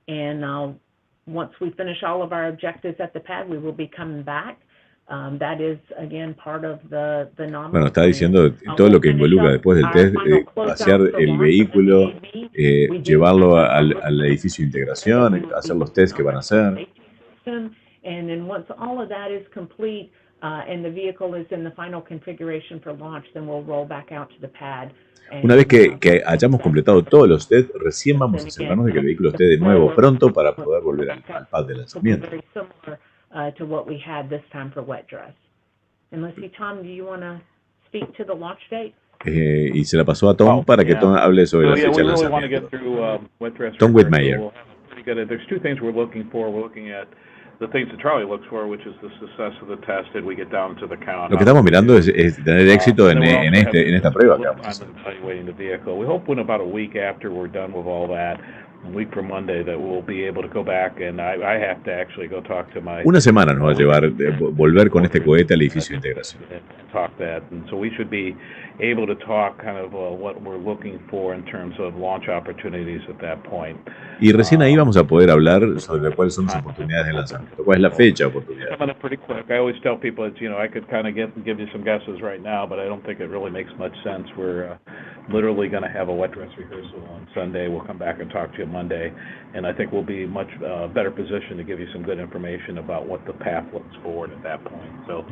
And once we finish all of our objectives at the pad, we will be coming back. That is, again, part of the nominal. Bueno, está diciendo todo lo que involucra después del test, vaciar el vehículo, llevarlo al edificio de integración, hacer los tests que van a hacer. And then once all of that is complete, and the vehicle is in the final configuration for launch, then we'll roll back out to the pad. Una vez que hayamos completado todos los test, recién vamos a asegurarnos de que el vehículo esté de nuevo pronto para poder volver al pad de lanzamiento. Very similar to what we had this time for wet dress. And let's see, Tom, do you want to speak to the launch date? Y se la pasó a Tom para que Tom hable sobre la fecha de lanzamiento. Tom Whitmire. There's two things we're looking for. We're looking at the things that Charlie looks for, which is the success of the test. Did we get down to the count? Lo que estamos mirando es tener éxito en esta prueba que vamos a hacer. We hope in about a week after we're done with all that, a week from Monday, that we'll be able to go back, and I have to actually go talk to my... Una semana nos va a llevar volver con este cohete al edificio de integración. Talk that, and so we should be able to talk kind of what we're looking for in terms of launch opportunities at that point. Y recién ahí vamos a poder hablar sobre cuáles son las oportunidades de lanzamiento, cuál es la fecha de oportunidad. Coming up pretty quick. I always tell people it's, I could kind of give you some guesses right now, but I don't think it really makes much sense. We're literally going to have a wet dress rehearsal on Sunday. We'll come back and talk to you Monday, and I think we'll be much better positioned to give you some good information about what the path looks forward at that point. So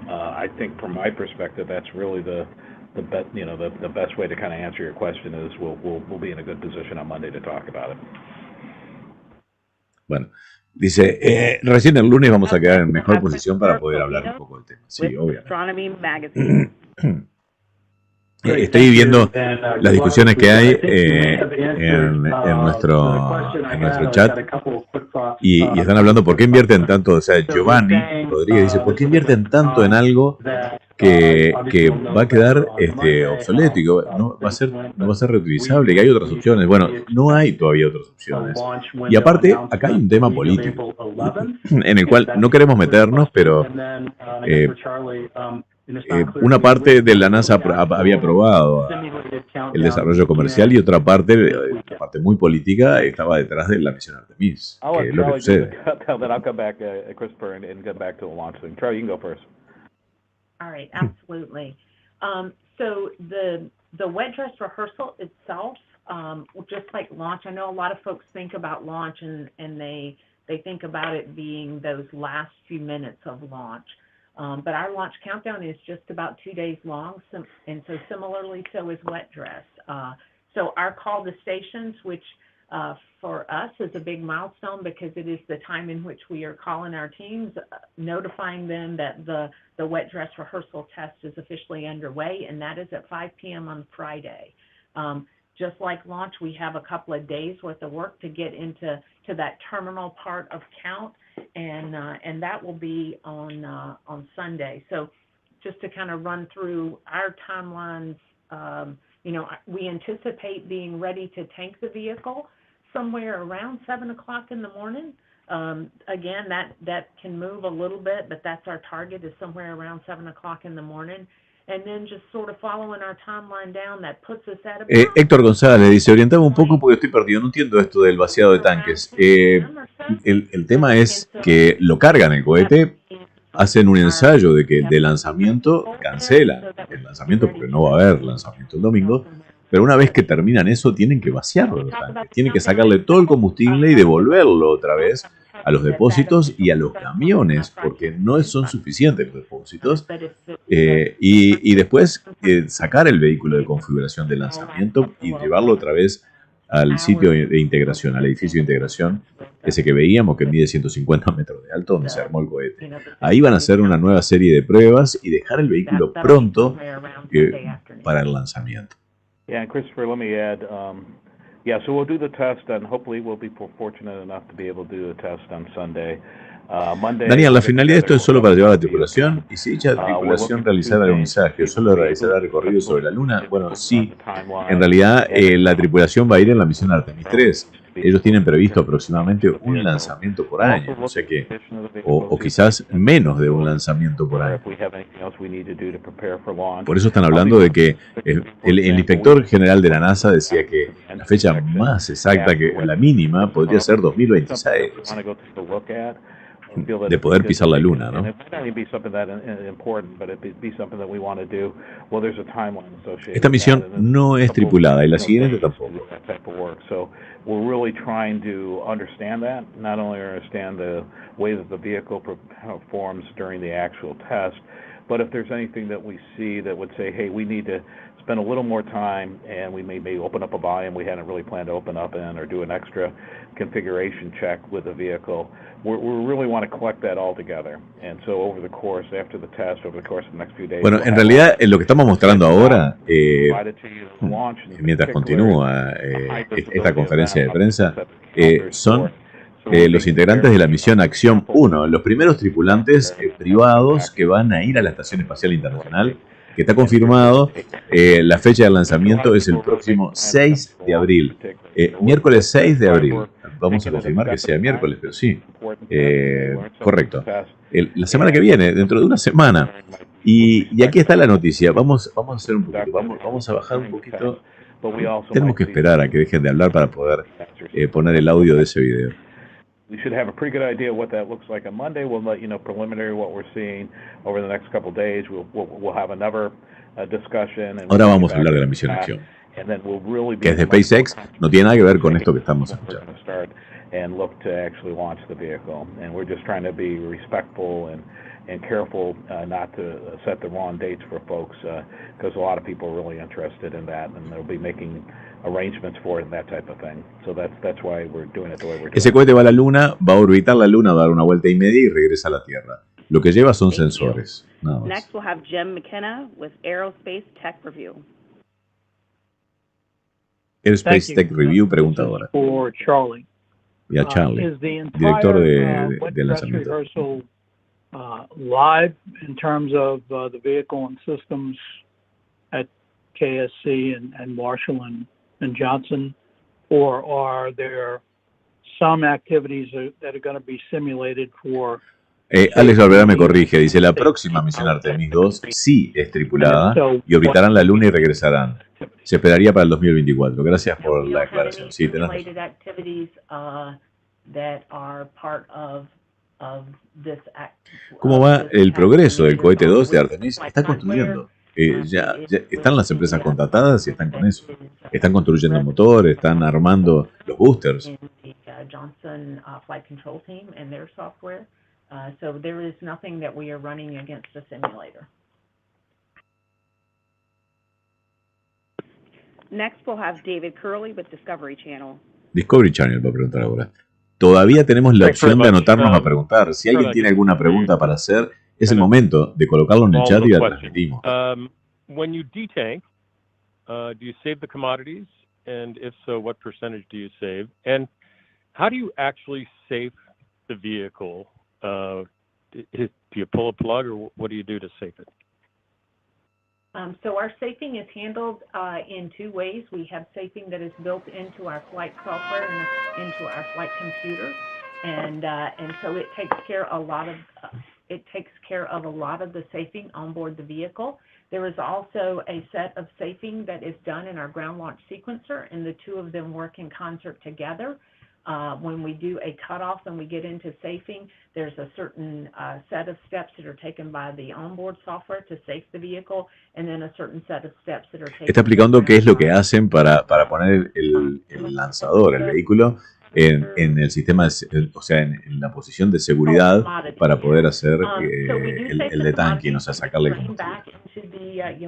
I think from my perspective, that's really the best way to kind of answer your question is we'll be in a good position on Monday to talk about it. Bueno, dice, recién el lunes vamos a quedar en mejor posición para poder hablar un poco del tema. Sí, obviamente. Estoy viendo las discusiones que hay en nuestro chat y están hablando por qué invierten tanto. O sea, Giovanni Rodríguez dice, ¿por qué invierten tanto en algo que va a quedar obsoleto y que no va a ser reutilizable, que hay otras opciones? Bueno, no hay todavía otras opciones. Y aparte, acá hay un tema político en el cual no queremos meternos, pero una parte de la NASA había aprobado el desarrollo comercial y otra parte, la parte muy política, estaba detrás de la misión Artemis, que es lo que sucede. I'll come back, Christopher, and get back to the launch thing. Charlie, you can go first. All right, absolutely. So the wet dress rehearsal itself, just like launch, I know a lot of folks think about launch and they think about it being those last few minutes of launch. But our launch countdown is just about 2 days long, and so similarly so is wet dress. So our call to stations, which for us is a big milestone because it is the time in which we are calling our teams, notifying them that the wet dress rehearsal test is officially underway, and that is at 5 p.m. on Friday. Just like launch, we have a couple of days worth of work to get into that terminal part of count, and that will be on Sunday. So just to kind of run through our timelines, we anticipate being ready to tank the vehicle somewhere around 7 o'clock in the morning. Again, that can move a little bit, but that's our target, is somewhere around 7 o'clock in the morning. And then just sort of following our timeline down, that puts us at about... Héctor González dice, orientame un poco porque estoy perdido, no entiendo esto del vaciado de tanques. El tema es que lo cargan el cohete, hacen un ensayo de lanzamiento, cancelan el lanzamiento porque no va a haber lanzamiento el domingo, pero una vez que terminan eso tienen que vaciarlo los tanques, tienen que sacarle todo el combustible y devolverlo otra vez a los depósitos y a los camiones, porque no son suficientes los depósitos, y después sacar el vehículo de configuración de lanzamiento y llevarlo otra vez al sitio de integración, al edificio de integración, ese que veíamos que mide 150 metros de alto, donde se armó el cohete. Ahí van a hacer una nueva serie de pruebas y dejar el vehículo pronto para el lanzamiento. Yeah, and Christopher, let me add, so we'll do the test, and hopefully we'll be fortunate enough to be able to do the test on Sunday. Daniel, la finalidad de esto es solo para llevar a la tripulación, y si dicha tripulación realizara alunizaje o solo realizará recorridos sobre la Luna, bueno, sí, en realidad la tripulación va a ir en la misión Artemis 3. Ellos tienen previsto aproximadamente un lanzamiento por año, o sea que, o quizás menos de un lanzamiento por año. Por eso están hablando de que el inspector general de la NASA decía que la fecha más exacta, que la mínima, podría ser 2026. de poder pisar la luna, ¿no? Esta misión no es tripulada y la siguiente tampoco. We're really trying to understand that, not only understand the way that the vehicle performs during the actual test, but if there's anything that we see that would say, hey, we need to spend a little more time and we may open up a volume we hadn't really planned to open up in, or do an extra configuration check with the vehicle. We really want to collect that all together. And so over the course, after the test, over the course of the next few days. Bueno, en realidad lo que estamos mostrando ahora, mientras continúa esta conferencia de prensa, son los integrantes de la misión Acción 1, los primeros tripulantes privados que van a ir a la Estación Espacial Internacional, que está confirmado. La fecha de lanzamiento es el próximo 6 de abril, miércoles 6 de abril. Vamos a confirmar que sea miércoles, pero sí, correcto. La semana que viene, dentro de una semana. Y aquí está la noticia. Vamos a hacer un poquito, vamos a bajar un poquito. Tenemos que esperar a que dejen de hablar para poder poner el audio de ese video. We should have a pretty good idea what that looks like on Monday. We'll let you know preliminary what we're seeing over the next couple of days. We'll have another discussion. Ahora vamos a hablar de la misión Acción, que es de SpaceX, no tiene nada que ver con esto que estamos escuchando. And look to actually launch the vehicle. And we're just trying to be respectful and careful not to set the wrong dates for folks, because a lot of people are really interested in that, and they'll be making arrangements for it and that type of thing. So that's why we're doing it the way we're doing it. Ese cohete va a la Luna, va a orbitar la Luna, va a dar una vuelta y media y regresa a la Tierra. Lo que lleva son sensores, nada más. Next we'll have Jim McKenna with Aerospace Tech Review. Aerospace Tech Review, pregunta ahora. For Charlie. Y a Charlie, director de lanzamiento. Live in terms of the vehicle and systems at KSC and Marshall and Johnson, or are there some activities that are going to be simulated for? Alex Valverde me corrige, dice: la próxima misión Artemis 2 sí es tripulada y orbitarán la Luna y regresarán. Se esperaría para el 2024. Gracias por la aclaración. Sí, tenés razón. ¿Cómo va el progreso del cohete 2 de Artemis? Está construyendo. Ya están las empresas contratadas y están con eso. Están construyendo motores, están armando los boosters. Johnson Flight Control Team and their software. So there is nothing that we are running against the simulator. Next we'll have David Curley with Discovery Channel. Discovery Channel va a preguntar ahora. Todavía tenemos la opción de anotarnos a preguntar. Si alguien tiene alguna pregunta para hacer, es el momento de colocarlo en el chat y la transmitimos. When you detank, do you save the commodities? And if so, what percentage do you save? And how do you actually safe the vehicle? Do you pull a plug, or what do you do to safe it? So our safing is handled in two ways. We have safing that is built into our flight software and into our flight computer, and so it takes care of a lot of the safing on board the vehicle. There is also a set of safing that is done in our ground launch sequencer, and the two of them work in concert together. When we do a cutoff and we get into safing, there's a certain set of steps that are taken by the onboard software to safe the vehicle, and then a certain set of steps that are taken. Está explicando qué es lo que hacen para poner el lanzador, el vehículo, en el sistema, o sea, en la posición de seguridad para poder hacer el detanking, o sea, sacarle combustible.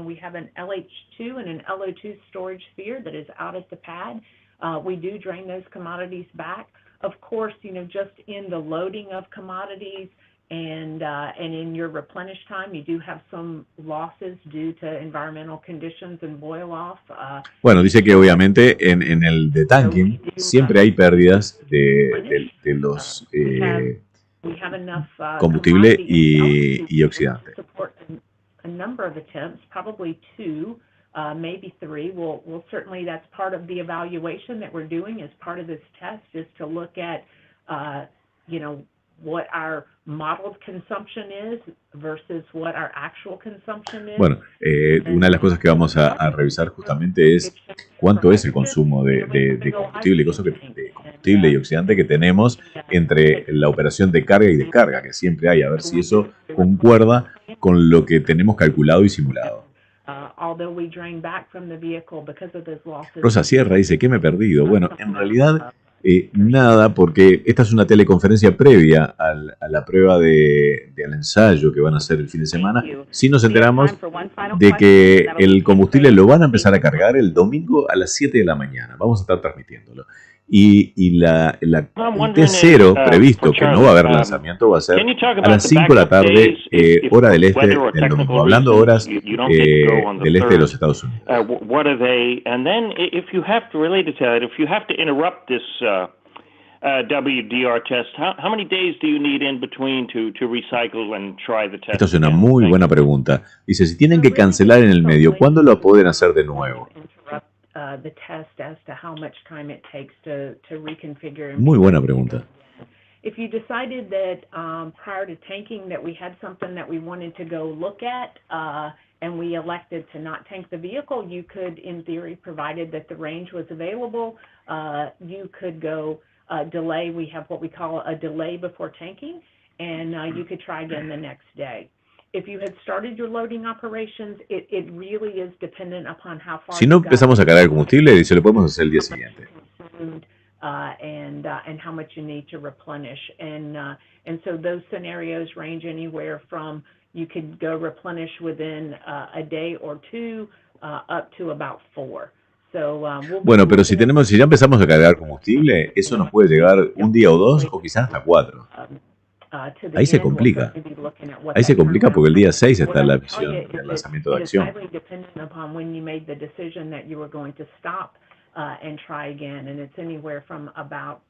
We have an LH2 and an LO2 storage sphere that is out at the pad. We do drain those commodities back. Of course, just in the loading of commodities and in your replenish time, you do have some losses due to environmental conditions and boil off. Bueno, dice que obviamente en el detanking siempre hay pérdidas de los combustible y oxidante. A number of attempts, probably two. Maybe three. We'll certainly, that's part of the evaluation that we're doing as part of this test, is to look at, what our modeled consumption is versus what our actual consumption is. Bueno, una de las cosas que vamos a revisar justamente es cuánto es el consumo de combustible, combustible y oxidante que tenemos entre la operación de carga y descarga, que siempre hay, a ver si eso concuerda con lo que tenemos calculado y simulado. Rosa Sierra dice, ¿qué me he perdido? Bueno, en realidad nada, porque esta es una teleconferencia previa a la prueba al ensayo que van a hacer el fin de semana. Sí nos enteramos de que el combustible lo van a empezar a cargar el domingo a las 7 de la mañana. Vamos a estar transmitiéndolo. Y el T0 previsto, que no va a haber lanzamiento, va a ser a las 5 de la tarde, hora del este del domingo, hablando horas del este de los Estados Unidos. What are they? And then if you have to relate it to that, if you have to interrupt this WDR test, how many days do you need in between to recycle and try the test? Esto es una muy buena pregunta. Dice, si tienen que cancelar en el medio, ¿cuándo lo pueden hacer de nuevo? Muy buena pregunta. If you decided that prior to tanking that we had something that we wanted to go look at and we elected to not tank the vehicle, you could, in theory, provided that the range was available, you could go delay. We have what we call a delay before tanking, and you could try again the next day. If you had started your loading operations, it really is dependent upon how far. Si no empezamos a cargar el combustible, dice, lo podemos hacer el día siguiente. And how much you need to replenish, and so those scenarios range anywhere from you could go replenish within a day or two up to about 4. Bueno, pero si ya empezamos a cargar combustible, eso nos puede llegar un día o dos, o quizás hasta 4. Ahí se complica. Ahí se complica porque el día 6 está la misión, el lanzamiento de acción. And try again, and it's anywhere from about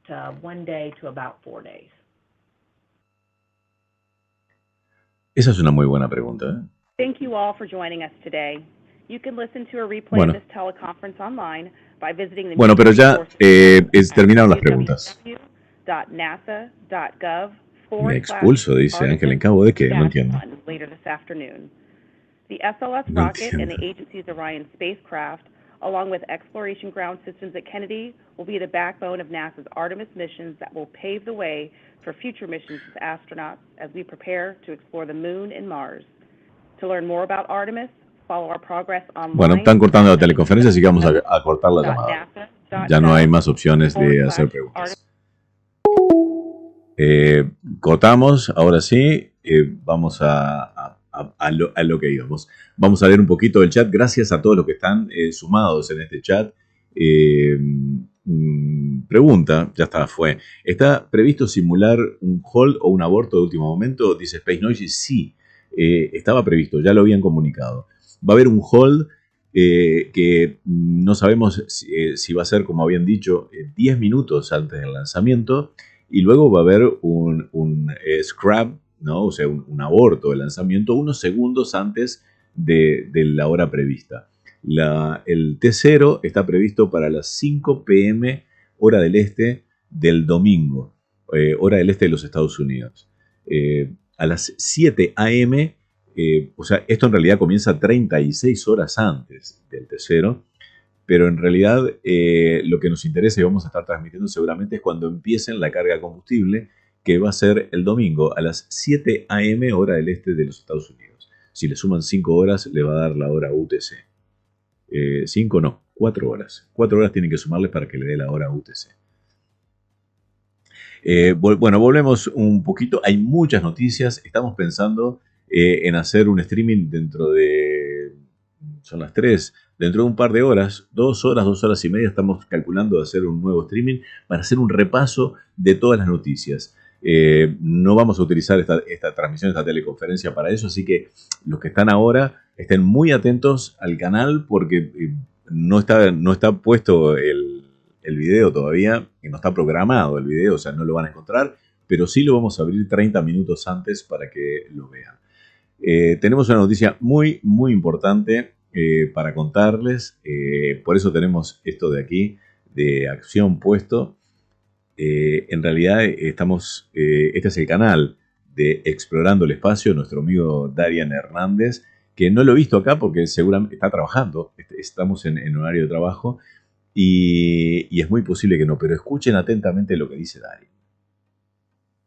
1 day to about 4 days. Esa es una muy buena pregunta, ¿eh? Thank you all for joining us today. You can listen to a replay of this teleconference online by visiting the Bueno, pero ya terminaron las preguntas. Me expulso, dice Ángel, ¿en cabo de qué? No entiendo. Later this afternoon. The SLS rocket and the agency's Orion spacecraft, along with exploration ground systems at Kennedy, will be the backbone of NASA's Artemis missions that will pave the way for future missions with astronauts as we prepare to explore the moon and Mars. To learn more about Artemis, follow our progress online. Bueno, están cortando la teleconferencia, así que vamos a cortar la llamada. Ya no hay más opciones de hacer preguntas. Cortamos, ahora sí, vamos a lo que íbamos. Vamos a leer un poquito del chat. Gracias a todos los que están sumados en este chat. Pregunta, ya está, fue. ¿Está previsto simular un hold o un aborto de último momento? Dice Space Noisy. Sí, estaba previsto, ya lo habían comunicado. Va a haber un hold que no sabemos si va a ser, como habían dicho, 10 minutos antes del lanzamiento. Y luego va a haber un scrap, ¿no? O sea, un aborto del lanzamiento unos segundos antes de la hora prevista. El T0 está previsto para las 5 p.m. hora del este del domingo, hora del este de los Estados Unidos. A las 7 a.m., o sea, esto en realidad comienza 36 horas antes del T0, pero en realidad lo que nos interesa y vamos a estar transmitiendo seguramente es cuando empiecen la carga de combustible, que va a ser el domingo a las 7 a.m. hora del este de los Estados Unidos. Si le suman 5 horas, le va a dar la hora UTC. 5 no, 4 horas. 4 horas tienen que sumarles para que le dé la hora UTC. Bueno, volvemos un poquito. Hay muchas noticias. Estamos pensando en hacer un streaming dentro de... Son las 3. Dentro de un par de horas, 2 horas, 2 horas y media, estamos calculando de hacer un nuevo streaming para hacer un repaso de todas las noticias. No vamos a utilizar esta transmisión, esta teleconferencia para eso, así que los que están ahora estén muy atentos al canal porque no está puesto el video todavía, y no está programado el video, o sea, no lo van a encontrar, pero sí lo vamos a abrir 30 minutos antes para que lo vean. Tenemos una noticia muy, muy importante para contarles, por eso tenemos esto de aquí, de acción puesto. En realidad este es el canal de Explorando el Espacio, nuestro amigo Darian Hernández, que no lo he visto acá porque seguramente está trabajando, estamos en horario de trabajo, y es muy posible que no, pero escuchen atentamente lo que dice Darien.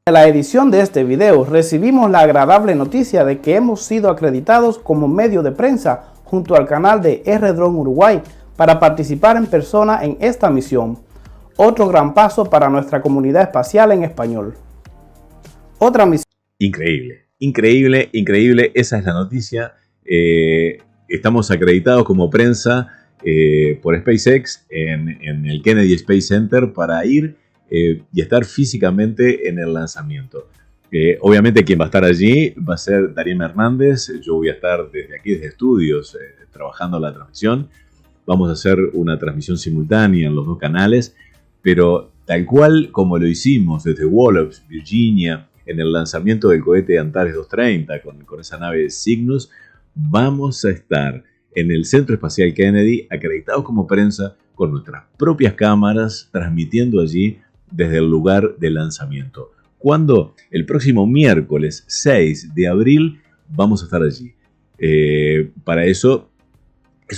En la edición de este video recibimos la agradable noticia de que hemos sido acreditados como medio de prensa junto al canal de R-Drone Uruguay para participar en persona en esta misión. Otro gran paso para nuestra comunidad espacial en español. Otra misión. Increíble, increíble, increíble. Esa es la noticia. Estamos acreditados como prensa por SpaceX en el Kennedy Space Center para ir y estar físicamente en el lanzamiento. Obviamente quien va a estar allí va a ser Darien Hernández. Yo voy a estar desde aquí, desde estudios, trabajando la transmisión. Vamos a hacer una transmisión simultánea en los dos canales, pero tal cual como lo hicimos desde Wallops, Virginia, en el lanzamiento del cohete Antares 230 con esa nave Cygnus, vamos a estar en el Centro Espacial Kennedy acreditados como prensa con nuestras propias cámaras transmitiendo allí desde el lugar de lanzamiento. ¿Cuándo? El próximo miércoles 6 de abril vamos a estar allí. Para eso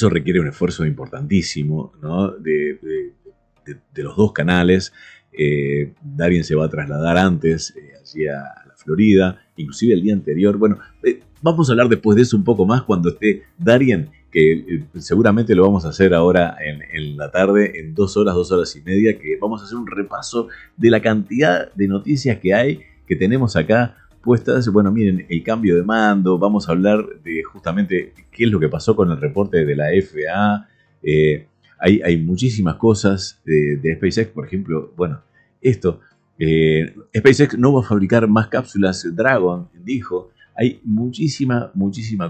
requiere un esfuerzo importantísimo, ¿no? de los dos canales. Darien se va a trasladar antes allí a la Florida, inclusive el día anterior. Bueno, vamos a hablar después de eso un poco más cuando esté Darien, que seguramente lo vamos a hacer ahora en la tarde, en 2 horas, 2 horas y media, que vamos a hacer un repaso de la cantidad de noticias que hay, que tenemos acá puestas. Bueno, miren, el cambio de mando, vamos a hablar de justamente qué es lo que pasó con el reporte de la FAA. Hay muchísimas cosas de SpaceX, por ejemplo, bueno, esto, SpaceX no va a fabricar más cápsulas Dragon, dijo. Hay muchísima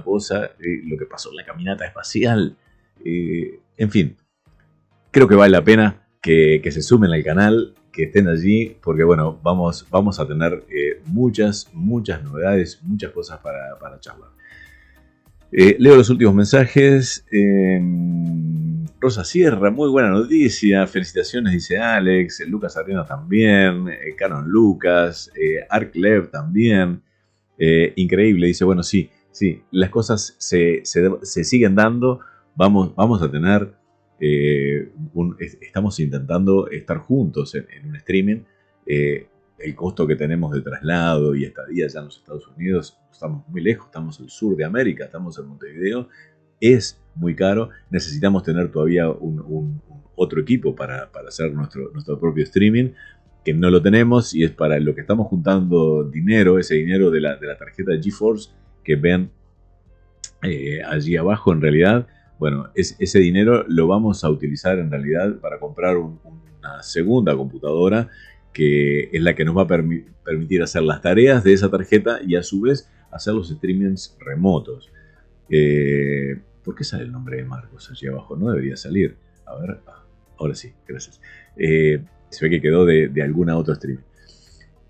cosa, lo que pasó en la caminata espacial, en fin, creo que vale la pena que se sumen al canal, que estén allí, porque bueno, vamos a tener muchas novedades, muchas cosas para charlar. Leo los últimos mensajes. Rosa Sierra, muy buena noticia, felicitaciones, dice Alex. Lucas Arrieno también, Canon Lucas, Arclev también. Increíble, dice, bueno, sí, las cosas se siguen dando, vamos a tener, estamos intentando estar juntos en un streaming. El costo que tenemos de traslado y estadía allá en los Estados Unidos, estamos muy lejos, estamos al sur de América, estamos en Montevideo, es muy caro, necesitamos tener todavía otro equipo para hacer nuestro propio streaming, que no lo tenemos, y es para lo que estamos juntando dinero, ese dinero de la tarjeta de GeForce que ven allí abajo. En realidad, bueno, ese dinero lo vamos a utilizar en realidad para comprar una segunda computadora, que es la que nos va a permitir hacer las tareas de esa tarjeta y a su vez hacer los streamings remotos. ¿Por qué sale el nombre de Marcos allí abajo? No debería salir. A ver, ahora sí, gracias. Se ve que quedó de alguna otra streaming.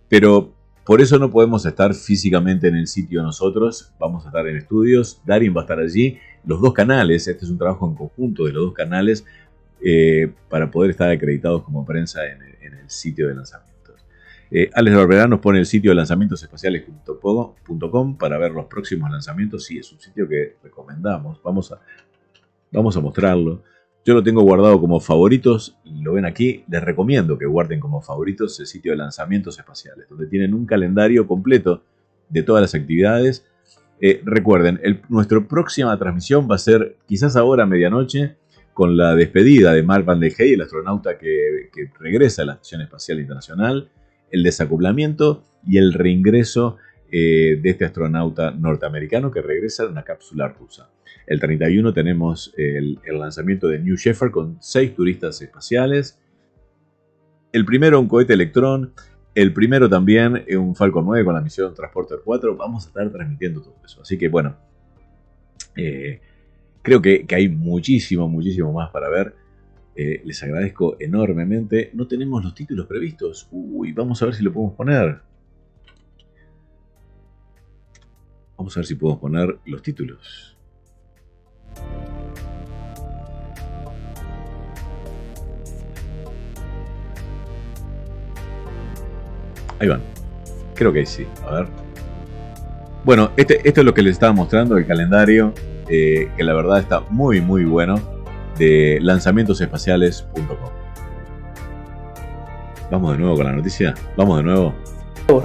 Pero por eso no podemos estar físicamente en el sitio nosotros. Vamos a estar en estudios. Darien va a estar allí. Los dos canales, este es un trabajo en conjunto de los dos canales para poder estar acreditados como prensa en el sitio de lanzamientos. Alex Barberá nos pone el sitio de lanzamientosespaciales.com para ver los próximos lanzamientos. Sí, es un sitio que recomendamos. Vamos a mostrarlo. Yo lo tengo guardado como favoritos, lo ven aquí. Les recomiendo que guarden como favoritos el sitio de lanzamientos espaciales, donde tienen un calendario completo de todas las actividades. Recuerden, nuestra próxima transmisión va a ser quizás ahora a medianoche, con la despedida de Mark Van der Hey, el astronauta que regresa a la Estación Espacial Internacional, el desacoplamiento y el reingreso de este astronauta norteamericano que regresa en una cápsula rusa. El 31 tenemos el lanzamiento de New Shepard con 6 turistas espaciales. El primero un cohete Electron. El primero también un Falcon 9 con la misión Transporter 4. Vamos a estar transmitiendo todo eso. Así que bueno, creo que hay muchísimo más para ver. Les agradezco enormemente. No tenemos los títulos previstos. Uy, vamos a ver si lo podemos poner. Vamos a ver si podemos poner los títulos. Ahí van. Creo que sí. A ver. Bueno, esto es lo que les estaba mostrando, el calendario. Que la verdad está muy bueno. de lanzamientosespaciales.com. Vamos de nuevo con la noticia. Vamos de nuevo.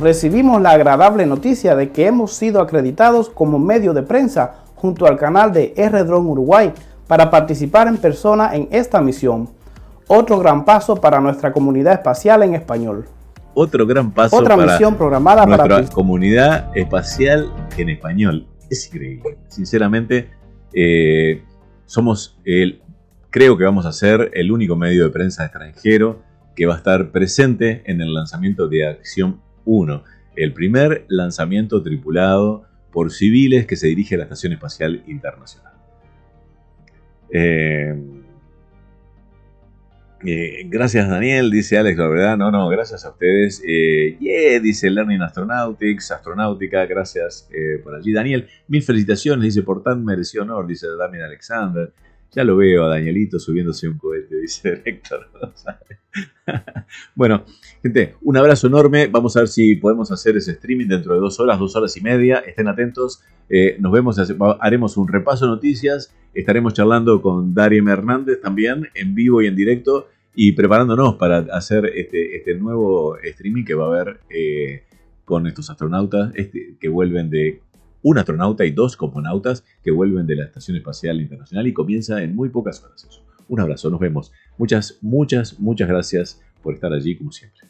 Recibimos la agradable noticia de que hemos sido acreditados como medio de prensa junto al canal de R-Drone Uruguay para participar en persona en esta misión. Otro gran paso para nuestra comunidad espacial en español. Otro gran paso Otra para misión programada nuestra para comunidad espacial en español. Es increíble. Sinceramente, creo que vamos a ser el único medio de prensa extranjero que va a estar presente en el lanzamiento de Acción 1, el primer lanzamiento tripulado por civiles que se dirige a la Estación Espacial Internacional. Gracias, Daniel, dice Alex, la verdad, no, gracias a ustedes. Dice Learning Astronautica, gracias por allí. Daniel, mil felicitaciones, dice, por tan merecido honor, dice Damien Alexander. Ya lo veo a Danielito subiéndose un cohete, dice Héctor. Bueno, gente, un abrazo enorme. Vamos a ver si podemos hacer ese streaming dentro de 2 horas y media. Estén atentos. Nos vemos, haremos un repaso de noticias. Estaremos charlando con Dariem Hernández también, en vivo y en directo, y preparándonos para hacer este nuevo streaming que va a haber con estos astronautas que vuelven de un astronauta y 2 cosmonautas que vuelven de la Estación Espacial Internacional, y comienza en muy pocas horas eso. Un abrazo, nos vemos. Muchas gracias por estar allí como siempre.